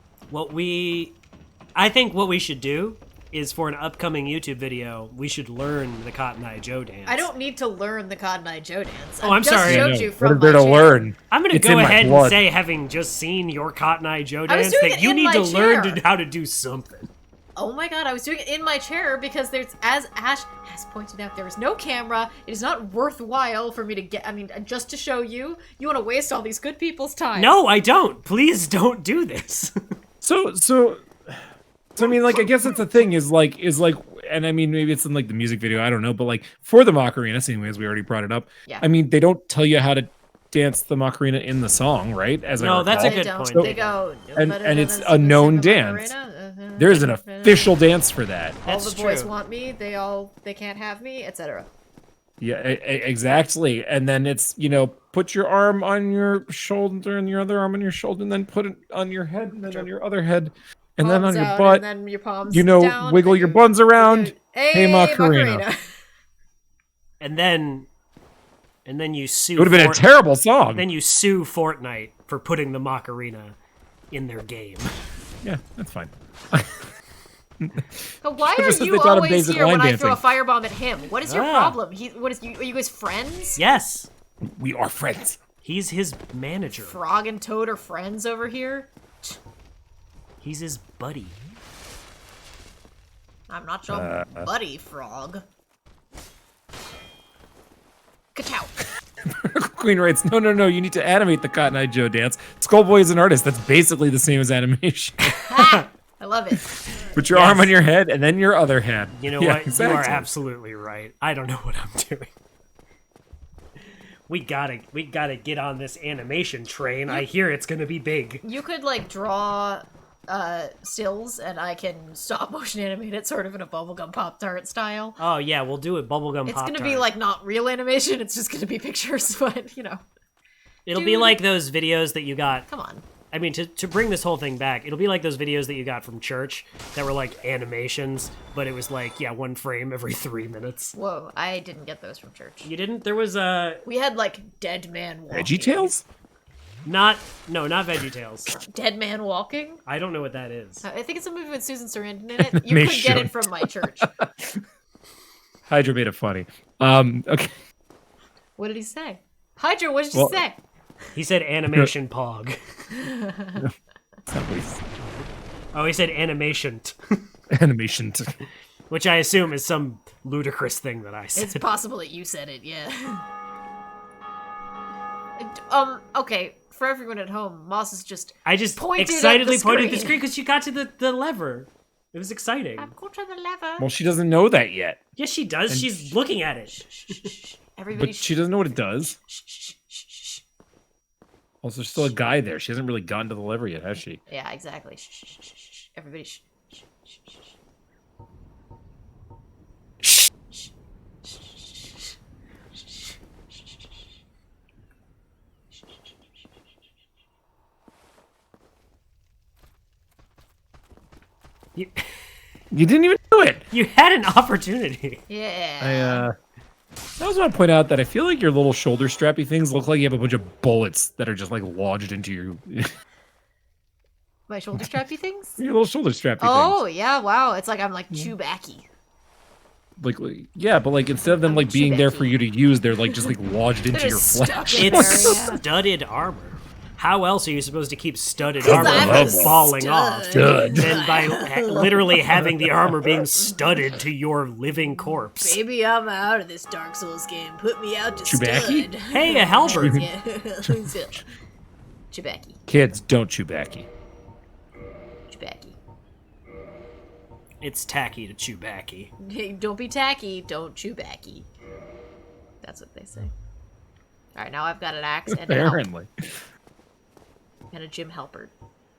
[SPEAKER 3] I think what we should do is for an upcoming YouTube video, we should learn the Cotton Eye Joe dance.
[SPEAKER 1] I don't need to learn the Cotton Eye Joe dance.
[SPEAKER 3] Oh, I'm
[SPEAKER 1] just
[SPEAKER 3] sorry.
[SPEAKER 1] Showed
[SPEAKER 2] Yeah, no.
[SPEAKER 1] you
[SPEAKER 2] What
[SPEAKER 1] from
[SPEAKER 2] is there
[SPEAKER 1] my
[SPEAKER 2] to
[SPEAKER 1] chair.
[SPEAKER 2] learn?
[SPEAKER 3] I'm gonna
[SPEAKER 2] It's
[SPEAKER 3] go
[SPEAKER 2] in my
[SPEAKER 3] ahead and
[SPEAKER 2] blood.
[SPEAKER 3] say, having just seen your Cotton Eye Joe
[SPEAKER 1] I was
[SPEAKER 3] dance,
[SPEAKER 1] doing
[SPEAKER 3] that
[SPEAKER 1] it
[SPEAKER 3] you
[SPEAKER 1] in
[SPEAKER 3] need
[SPEAKER 1] my
[SPEAKER 3] to learn
[SPEAKER 1] chair.
[SPEAKER 3] how to do something.
[SPEAKER 1] Oh my god, I was doing it in my chair because there's, as Ash has pointed out, there is no camera. It is not worthwhile for me to get, just to show you. You want to waste all these good people's time.
[SPEAKER 3] No, I don't. Please don't do this.
[SPEAKER 2] So I mean, like, I guess that's the thing is like, and I mean, maybe it's in like the music video, I don't know, but like for the Macarena, anyways, we already brought it up.
[SPEAKER 1] Yeah.
[SPEAKER 2] I mean, they don't tell you how to dance the Macarena in the song, right? As I
[SPEAKER 3] No, that's a
[SPEAKER 2] recall.
[SPEAKER 3] good
[SPEAKER 1] They don't.
[SPEAKER 3] point.
[SPEAKER 1] They go,
[SPEAKER 2] And it's a known dance. There's an official dance for that.
[SPEAKER 1] All
[SPEAKER 3] That's
[SPEAKER 1] the boys
[SPEAKER 3] true.
[SPEAKER 1] want me, they can't have me, etc.
[SPEAKER 2] Yeah, exactly. And then it's, put your arm on your shoulder and your other arm on your shoulder, and then put it on your head, and then on your other head, and then on
[SPEAKER 1] Palms
[SPEAKER 2] your
[SPEAKER 1] out,
[SPEAKER 2] butt.
[SPEAKER 1] and then your palms down,
[SPEAKER 2] Wiggle
[SPEAKER 1] and
[SPEAKER 2] your
[SPEAKER 1] you-
[SPEAKER 2] buns around.
[SPEAKER 1] Hey,
[SPEAKER 2] Macarena.
[SPEAKER 3] and then you sue.
[SPEAKER 2] It would have been a terrible song.
[SPEAKER 3] Then you sue Fortnite for putting the Macarena in their game.
[SPEAKER 2] Yeah, that's fine.
[SPEAKER 1] But why are
[SPEAKER 2] Just as
[SPEAKER 1] you
[SPEAKER 2] they taught him
[SPEAKER 1] always
[SPEAKER 2] basic
[SPEAKER 1] here
[SPEAKER 2] line
[SPEAKER 1] when I throw a
[SPEAKER 2] dancing.
[SPEAKER 1] firebomb at him? What is your
[SPEAKER 3] Ah.
[SPEAKER 1] problem? Are you guys friends?
[SPEAKER 3] Yes,
[SPEAKER 2] We are friends.
[SPEAKER 3] he's his manager.
[SPEAKER 1] Frog and Toad are friends over here?
[SPEAKER 3] He's his buddy.
[SPEAKER 1] I'm not your buddy, Frog. Ka-chow.
[SPEAKER 2] Queen writes, no, you need to animate the Cotton Eye Joe dance. Skullboy is an artist. That's basically the same as animation.
[SPEAKER 1] I love it.
[SPEAKER 2] Put your
[SPEAKER 3] Yes.
[SPEAKER 2] arm on your head and then your other hand.
[SPEAKER 3] You know
[SPEAKER 2] Yeah,
[SPEAKER 3] what?
[SPEAKER 2] exactly.
[SPEAKER 3] You are absolutely right. I don't know what I'm doing. We gotta get on this animation train. I hear it's gonna be big.
[SPEAKER 1] You could, like, draw stills, and I can stop motion animate it sort of in a bubblegum Pop-Tart style.
[SPEAKER 3] Oh yeah, we'll do it. Bubblegum
[SPEAKER 1] It's
[SPEAKER 3] Pop-Tart.
[SPEAKER 1] gonna be, like, not real animation, it's just gonna be pictures, but,
[SPEAKER 3] It'll be
[SPEAKER 1] dude.
[SPEAKER 3] like those videos that you got.
[SPEAKER 1] come on.
[SPEAKER 3] I mean, to bring this whole thing back, it'll be like those videos that you got from church that were like animations, but it was like, yeah, one frame every 3 minutes.
[SPEAKER 1] Whoa, I didn't get those from church.
[SPEAKER 3] You didn't? There was
[SPEAKER 1] We had, like, Dead Man Walking.
[SPEAKER 2] Veggie Tales?
[SPEAKER 3] not VeggieTales.
[SPEAKER 1] Dead Man Walking?
[SPEAKER 3] I don't know what that is.
[SPEAKER 1] I think it's a movie with Susan Sarandon in it. You
[SPEAKER 2] They
[SPEAKER 1] could get it
[SPEAKER 2] should.
[SPEAKER 1] from my church.
[SPEAKER 2] Hydra made it funny. Okay.
[SPEAKER 1] What did he say? Hydra, what did you
[SPEAKER 2] Well-
[SPEAKER 1] say?
[SPEAKER 3] He said animation pog.
[SPEAKER 2] That's not what he said.
[SPEAKER 3] Oh, he said animation,
[SPEAKER 2] Animation.
[SPEAKER 3] which I assume is some ludicrous thing that I said.
[SPEAKER 1] It's possible that you said it, yeah. Okay, for everyone at home, Moss is just
[SPEAKER 3] I just
[SPEAKER 1] pointed at
[SPEAKER 3] excitedly
[SPEAKER 1] the
[SPEAKER 3] pointed at the
[SPEAKER 1] screen.
[SPEAKER 3] screen because she got to the lever. It was exciting.
[SPEAKER 1] go to the lever.
[SPEAKER 2] Well, she doesn't know that yet.
[SPEAKER 3] Yes, she does. She's looking at it.
[SPEAKER 1] Everybody,
[SPEAKER 2] But she doesn't know what it does.
[SPEAKER 1] shh, shh, shh, shh.
[SPEAKER 2] Also, there's still a guy there. She hasn't really gotten to the lever yet, has she?
[SPEAKER 1] Yeah, exactly. Shh, shh, shh, shh, shh. Everybody, shh, shh, shh, shh, shh.
[SPEAKER 3] You,
[SPEAKER 2] You didn't even do it.
[SPEAKER 3] you had an opportunity.
[SPEAKER 1] Yeah.
[SPEAKER 2] I also want to point out that I feel like your little shoulder strappy things look like you have a bunch of bullets that are just like lodged into you.
[SPEAKER 1] My shoulder strappy things?
[SPEAKER 2] Your little shoulder strappy
[SPEAKER 1] Oh,
[SPEAKER 2] things.
[SPEAKER 1] yeah, wow. It's like I'm like Chewbacca.
[SPEAKER 2] Like, yeah, but like instead of them
[SPEAKER 1] I'm
[SPEAKER 2] like being there for
[SPEAKER 1] Chewbacca.
[SPEAKER 2] you to use, they're like just like lodged into
[SPEAKER 1] They're
[SPEAKER 2] your
[SPEAKER 1] stuck
[SPEAKER 2] flesh.
[SPEAKER 1] in
[SPEAKER 3] It's
[SPEAKER 1] there, yeah.
[SPEAKER 3] studded armor. How else are you supposed to keep studded
[SPEAKER 1] 'Cause
[SPEAKER 3] armor
[SPEAKER 1] I'm
[SPEAKER 3] from
[SPEAKER 1] a
[SPEAKER 3] falling off?
[SPEAKER 1] stud.
[SPEAKER 3] Than by literally having the armor being studded to your living corpse.
[SPEAKER 1] Baby, I'm out of this Dark Souls game. Put me out to
[SPEAKER 2] Chewbacca?
[SPEAKER 1] stud.
[SPEAKER 3] Hey, a halberd.
[SPEAKER 1] Yeah. Chewbacca.
[SPEAKER 2] Kids, don't chew backy.
[SPEAKER 1] Chewbacca.
[SPEAKER 3] It's tacky to chew backy.
[SPEAKER 1] Hey, don't be tacky. Don't Chewbacca. That's what they say. All right, now I've got an axe and a help.
[SPEAKER 2] Apparently.
[SPEAKER 1] And a Jim Halpert.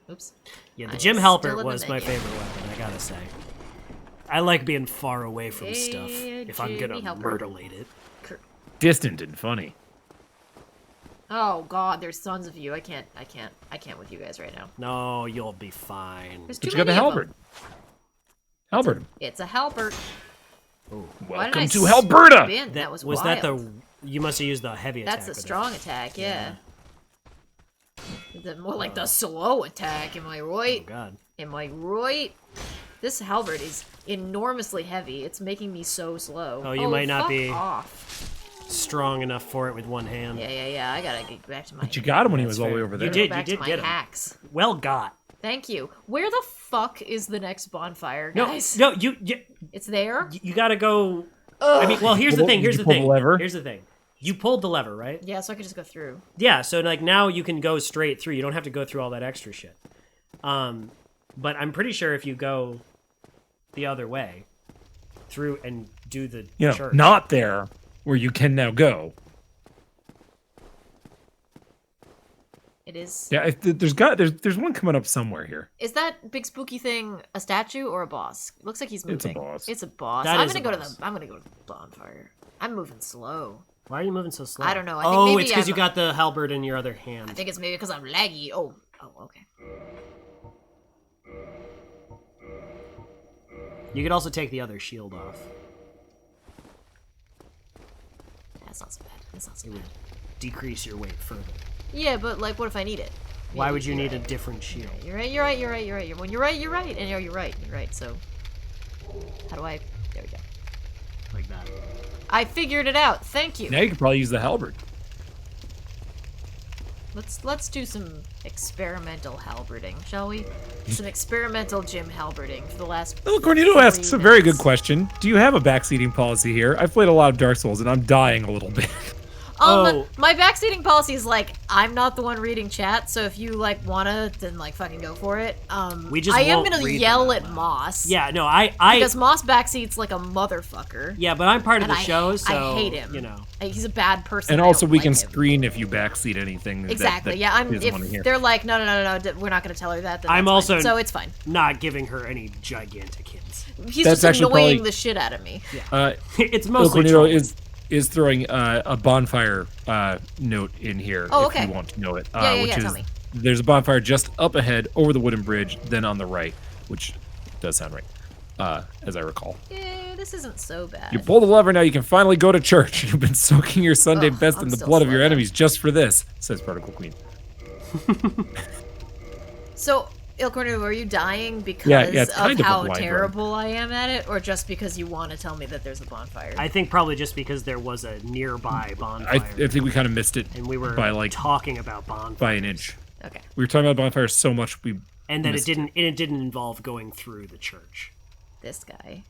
[SPEAKER 1] Oops.
[SPEAKER 3] Yeah, the
[SPEAKER 1] I
[SPEAKER 3] Jim
[SPEAKER 1] am still
[SPEAKER 3] Halpert
[SPEAKER 1] in
[SPEAKER 3] was
[SPEAKER 1] the
[SPEAKER 3] my
[SPEAKER 1] menu.
[SPEAKER 3] favorite weapon, I gotta say. I like being far away from stuff
[SPEAKER 1] Hey,
[SPEAKER 3] if I'm gonna
[SPEAKER 1] Jimmy Halpert.
[SPEAKER 3] murderate it.
[SPEAKER 2] Distant and funny.
[SPEAKER 1] Oh God, there's tons of you. I can't with you guys right now.
[SPEAKER 3] No, you'll be fine.
[SPEAKER 1] There's
[SPEAKER 2] But
[SPEAKER 1] too
[SPEAKER 2] you got the
[SPEAKER 1] many of
[SPEAKER 2] halberd.
[SPEAKER 1] them.
[SPEAKER 2] Halberd.
[SPEAKER 1] It's a Halpert. Why did I
[SPEAKER 2] Welcome to Alberta.
[SPEAKER 1] spin? That was
[SPEAKER 3] was
[SPEAKER 1] wild.
[SPEAKER 3] that the? You must have used the heavy attack.
[SPEAKER 1] That's a
[SPEAKER 3] with it.
[SPEAKER 1] strong attack, yeah. More like the slow attack, am I right?
[SPEAKER 3] Oh god.
[SPEAKER 1] Am I right? This halberd is enormously heavy. It's making me so slow.
[SPEAKER 3] Oh, you might not
[SPEAKER 1] fuck
[SPEAKER 3] be-
[SPEAKER 1] off.
[SPEAKER 3] Strong enough for it with one hand.
[SPEAKER 1] Yeah. I gotta get back to my.
[SPEAKER 2] But you got him when he
[SPEAKER 3] That's
[SPEAKER 2] was all the way
[SPEAKER 3] fair.
[SPEAKER 2] over
[SPEAKER 3] You
[SPEAKER 2] there.
[SPEAKER 3] did.
[SPEAKER 1] Back to my
[SPEAKER 3] get him.
[SPEAKER 1] axe.
[SPEAKER 3] Well got.
[SPEAKER 1] Thank you. Where the fuck is the next bonfire,
[SPEAKER 3] No,
[SPEAKER 1] guys?
[SPEAKER 3] no, you
[SPEAKER 1] It's there.
[SPEAKER 3] gotta go. I mean, well, here's the thing.
[SPEAKER 2] Did
[SPEAKER 3] Here's
[SPEAKER 2] you
[SPEAKER 3] the
[SPEAKER 2] pull the
[SPEAKER 3] thing.
[SPEAKER 2] lever?
[SPEAKER 3] Here's the thing. You pulled the lever, right?
[SPEAKER 1] Yeah, so I could just go through.
[SPEAKER 3] Yeah. So like now you can go straight through. You don't have to go through all that extra shit. But I'm pretty sure if you go the other way, through and do the
[SPEAKER 2] You know,
[SPEAKER 3] church.
[SPEAKER 2] not there where you can now go.
[SPEAKER 1] It is.
[SPEAKER 2] Yeah, there's one coming up somewhere here.
[SPEAKER 1] Is that big spooky thing a statue or a boss? It looks like he's moving.
[SPEAKER 2] It's a boss.
[SPEAKER 1] It's a boss.
[SPEAKER 3] That
[SPEAKER 1] I'm
[SPEAKER 3] is
[SPEAKER 1] gonna
[SPEAKER 3] a
[SPEAKER 1] go
[SPEAKER 3] boss.
[SPEAKER 1] to the. I'm gonna go to the bonfire. I'm moving slow.
[SPEAKER 3] Why are you moving so slow?
[SPEAKER 1] I don't know. I think
[SPEAKER 3] Oh,
[SPEAKER 1] maybe
[SPEAKER 3] it's because you
[SPEAKER 1] I'm-
[SPEAKER 3] got the halberd in your other hand.
[SPEAKER 1] I think it's maybe because I'm laggy. Oh, okay.
[SPEAKER 3] You could also take the other shield off.
[SPEAKER 1] That's not so bad. That's not so
[SPEAKER 3] It
[SPEAKER 1] bad.
[SPEAKER 3] would decrease your weight further.
[SPEAKER 1] Yeah, but like, what if I need it?
[SPEAKER 3] Why
[SPEAKER 1] Maybe
[SPEAKER 3] would you
[SPEAKER 1] you're
[SPEAKER 3] need a
[SPEAKER 1] right.
[SPEAKER 3] different shield?
[SPEAKER 1] You're right. You're right. You're right. You're right. When you're right, you're right. And you're right. You're right. So, how do I? There we go.
[SPEAKER 3] Like that.
[SPEAKER 1] I figured it out. Thank you.
[SPEAKER 2] Now you could probably use the halberd.
[SPEAKER 1] Let's do some experimental halberding, shall we? Some experimental Jim halberding for the last.
[SPEAKER 2] Well, Cornito
[SPEAKER 1] 3
[SPEAKER 2] asks a very good
[SPEAKER 1] minutes.
[SPEAKER 2] question. Do you have a backseating policy here? I've played a lot of Dark Souls and I'm dying a little bit.
[SPEAKER 3] Oh.
[SPEAKER 1] My backseating policy is like I'm not the one reading chat, so if you like wanna, then like fucking go for it.
[SPEAKER 3] We just
[SPEAKER 1] I am
[SPEAKER 3] won't
[SPEAKER 1] gonna
[SPEAKER 3] read
[SPEAKER 1] yell
[SPEAKER 3] them
[SPEAKER 1] at
[SPEAKER 3] out loud.
[SPEAKER 1] Moss.
[SPEAKER 3] Yeah, no, I
[SPEAKER 1] Because Moss backseats like a motherfucker.
[SPEAKER 3] yeah, but I'm part of
[SPEAKER 1] And
[SPEAKER 3] the show, so
[SPEAKER 1] I hate him.
[SPEAKER 3] you know.
[SPEAKER 1] He's a bad person.
[SPEAKER 2] And
[SPEAKER 1] I
[SPEAKER 2] also
[SPEAKER 1] don't
[SPEAKER 2] we
[SPEAKER 1] like
[SPEAKER 2] can
[SPEAKER 1] him.
[SPEAKER 2] screen if you backseat anything.
[SPEAKER 1] Exactly.
[SPEAKER 2] That
[SPEAKER 1] Yeah.
[SPEAKER 2] he doesn't wanna
[SPEAKER 1] If
[SPEAKER 2] hear.
[SPEAKER 1] they're like, no, we're not gonna tell her that. Then
[SPEAKER 3] I'm
[SPEAKER 1] that's
[SPEAKER 3] also-
[SPEAKER 1] fine. So it's fine.
[SPEAKER 3] Not giving her any gigantic hints.
[SPEAKER 1] He's
[SPEAKER 2] That's
[SPEAKER 1] just
[SPEAKER 2] actually
[SPEAKER 1] annoying
[SPEAKER 2] probably-
[SPEAKER 1] the shit out of me.
[SPEAKER 3] It's
[SPEAKER 2] Il
[SPEAKER 3] mostly
[SPEAKER 2] Cornito
[SPEAKER 3] trolling.
[SPEAKER 2] is throwing a bonfire note in here
[SPEAKER 1] Oh,
[SPEAKER 2] if
[SPEAKER 1] okay.
[SPEAKER 2] you want to know it.
[SPEAKER 1] Yeah,
[SPEAKER 2] which is
[SPEAKER 1] tell me.
[SPEAKER 2] there's a bonfire just up ahead over the wooden bridge, then on the right, which does sound right, as I recall.
[SPEAKER 1] Yeah, this isn't so bad.
[SPEAKER 2] You pull the lever now, you can finally go to church. You've been soaking your Sunday
[SPEAKER 1] Ugh,
[SPEAKER 2] best
[SPEAKER 1] I'm
[SPEAKER 2] in the
[SPEAKER 1] still
[SPEAKER 2] blood of
[SPEAKER 1] slow
[SPEAKER 2] your
[SPEAKER 1] though.
[SPEAKER 2] enemies just for this, says Particle Queen.
[SPEAKER 1] So, Il Cornito, are you dying because
[SPEAKER 2] it's
[SPEAKER 1] of
[SPEAKER 2] kind of a
[SPEAKER 1] how
[SPEAKER 2] blind run.
[SPEAKER 1] terrible I am at it, or just because you want to tell me that there's a bonfire?
[SPEAKER 3] I think probably just because there was a nearby bonfire.
[SPEAKER 2] I think we kind of missed it
[SPEAKER 3] and we were
[SPEAKER 2] by like
[SPEAKER 3] talking about bonfires.
[SPEAKER 2] by an inch.
[SPEAKER 1] Okay.
[SPEAKER 2] We were talking about bonfires so much we
[SPEAKER 3] And that it
[SPEAKER 2] missed
[SPEAKER 3] didn't involve going through the church.
[SPEAKER 1] This guy.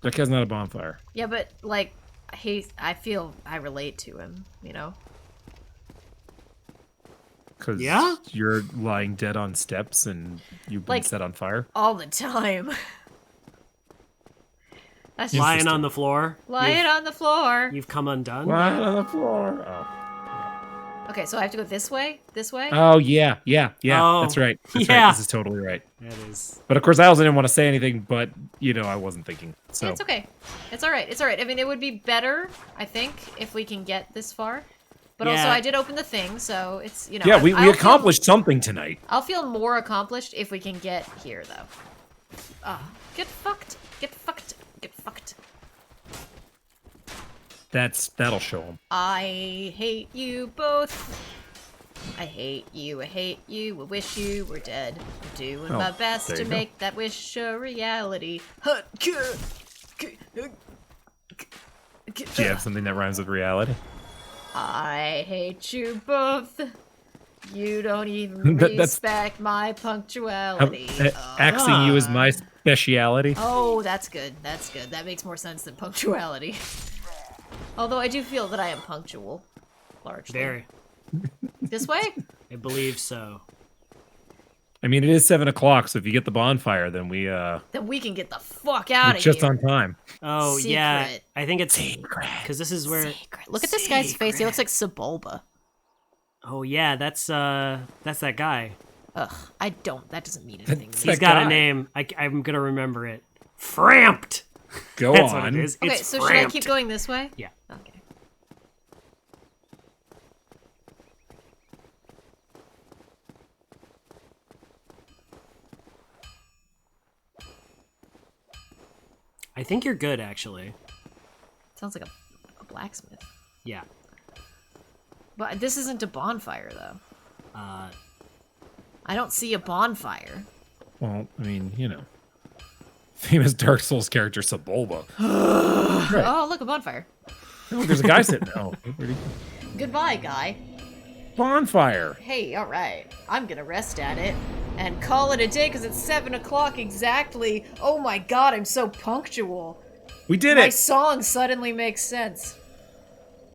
[SPEAKER 2] That guy's not a bonfire.
[SPEAKER 1] Yeah, but like, I feel I relate to him. You know.
[SPEAKER 2] Because
[SPEAKER 3] Yeah?
[SPEAKER 2] you're lying dead on steps and you've been
[SPEAKER 1] Like-
[SPEAKER 2] set on fire.
[SPEAKER 1] All the time. That's just
[SPEAKER 3] Lying on the floor.
[SPEAKER 1] lying on the floor.
[SPEAKER 3] You've come undone.
[SPEAKER 2] Lying on the floor. Oh.
[SPEAKER 1] Okay, so I have to go this way. This way.
[SPEAKER 2] Oh yeah.
[SPEAKER 3] Oh,
[SPEAKER 2] That's right. That's
[SPEAKER 3] yeah.
[SPEAKER 2] right. This is totally right.
[SPEAKER 3] That is.
[SPEAKER 2] But of course, I also didn't want to say anything. But I wasn't thinking. So
[SPEAKER 1] It's okay. It's all right. It's all right. I mean, it would be better, I think, if we can get this far. But also,
[SPEAKER 3] Yeah.
[SPEAKER 1] I did open the thing, so it's
[SPEAKER 2] yeah, we
[SPEAKER 1] I'll
[SPEAKER 2] accomplished something tonight.
[SPEAKER 1] I'll feel more accomplished if we can get here, though. Get fucked. Get fucked. Get fucked.
[SPEAKER 2] That'll show them.
[SPEAKER 1] I hate you both. I hate you, I hate you, I wish you were dead. I'm doing
[SPEAKER 2] Oh,
[SPEAKER 1] my best
[SPEAKER 2] there
[SPEAKER 1] to
[SPEAKER 2] you go.
[SPEAKER 1] make that wish a reality.
[SPEAKER 2] Do you have something that rhymes with reality?
[SPEAKER 1] I hate you both. You don't even
[SPEAKER 2] That's-
[SPEAKER 1] respect my punctuality.
[SPEAKER 2] Axing you is my speciality.
[SPEAKER 1] Oh, that's good. That's good. That makes more sense than punctuality. Although I do feel that I am punctual, largely.
[SPEAKER 3] Very.
[SPEAKER 1] This way?
[SPEAKER 3] I believe so.
[SPEAKER 2] I mean, it is 7 o'clock, so if you get the bonfire, then
[SPEAKER 1] Then we can get the fuck out
[SPEAKER 2] we're
[SPEAKER 1] of
[SPEAKER 2] just
[SPEAKER 1] here.
[SPEAKER 2] on time.
[SPEAKER 3] Oh, yeah.
[SPEAKER 1] Secret.
[SPEAKER 3] I think it's... Because this is where...
[SPEAKER 1] Secret. Look at this guy's face. He looks like Sebulba.
[SPEAKER 3] Oh, yeah, that's that guy.
[SPEAKER 1] Ugh, that doesn't mean anything to me.
[SPEAKER 3] He's
[SPEAKER 2] That
[SPEAKER 3] got
[SPEAKER 2] guy.
[SPEAKER 3] a name. I'm gonna remember it. Framped!
[SPEAKER 2] Go
[SPEAKER 3] That's
[SPEAKER 2] on.
[SPEAKER 3] what it is.
[SPEAKER 1] Okay,
[SPEAKER 3] It's
[SPEAKER 1] so should I
[SPEAKER 3] framped.
[SPEAKER 1] keep going this way?
[SPEAKER 3] Yeah.
[SPEAKER 1] Okay.
[SPEAKER 3] I think you're good, actually.
[SPEAKER 1] Sounds like a blacksmith.
[SPEAKER 3] Yeah.
[SPEAKER 1] But this isn't a bonfire, though.
[SPEAKER 3] Uh,
[SPEAKER 1] I don't see a bonfire.
[SPEAKER 2] Well, I mean, you know. Famous Dark Souls character Sebulba.
[SPEAKER 1] Oh, look, a bonfire.
[SPEAKER 2] Oh, there's a guy sitting. Oh, where'd he go?
[SPEAKER 1] Goodbye, guy.
[SPEAKER 2] Bonfire.
[SPEAKER 1] Hey, alright. I'm gonna rest at it. And call it a day because it's 7 o'clock exactly. Oh my god, I'm so punctual.
[SPEAKER 2] We did
[SPEAKER 1] My
[SPEAKER 2] it.
[SPEAKER 1] song suddenly makes sense.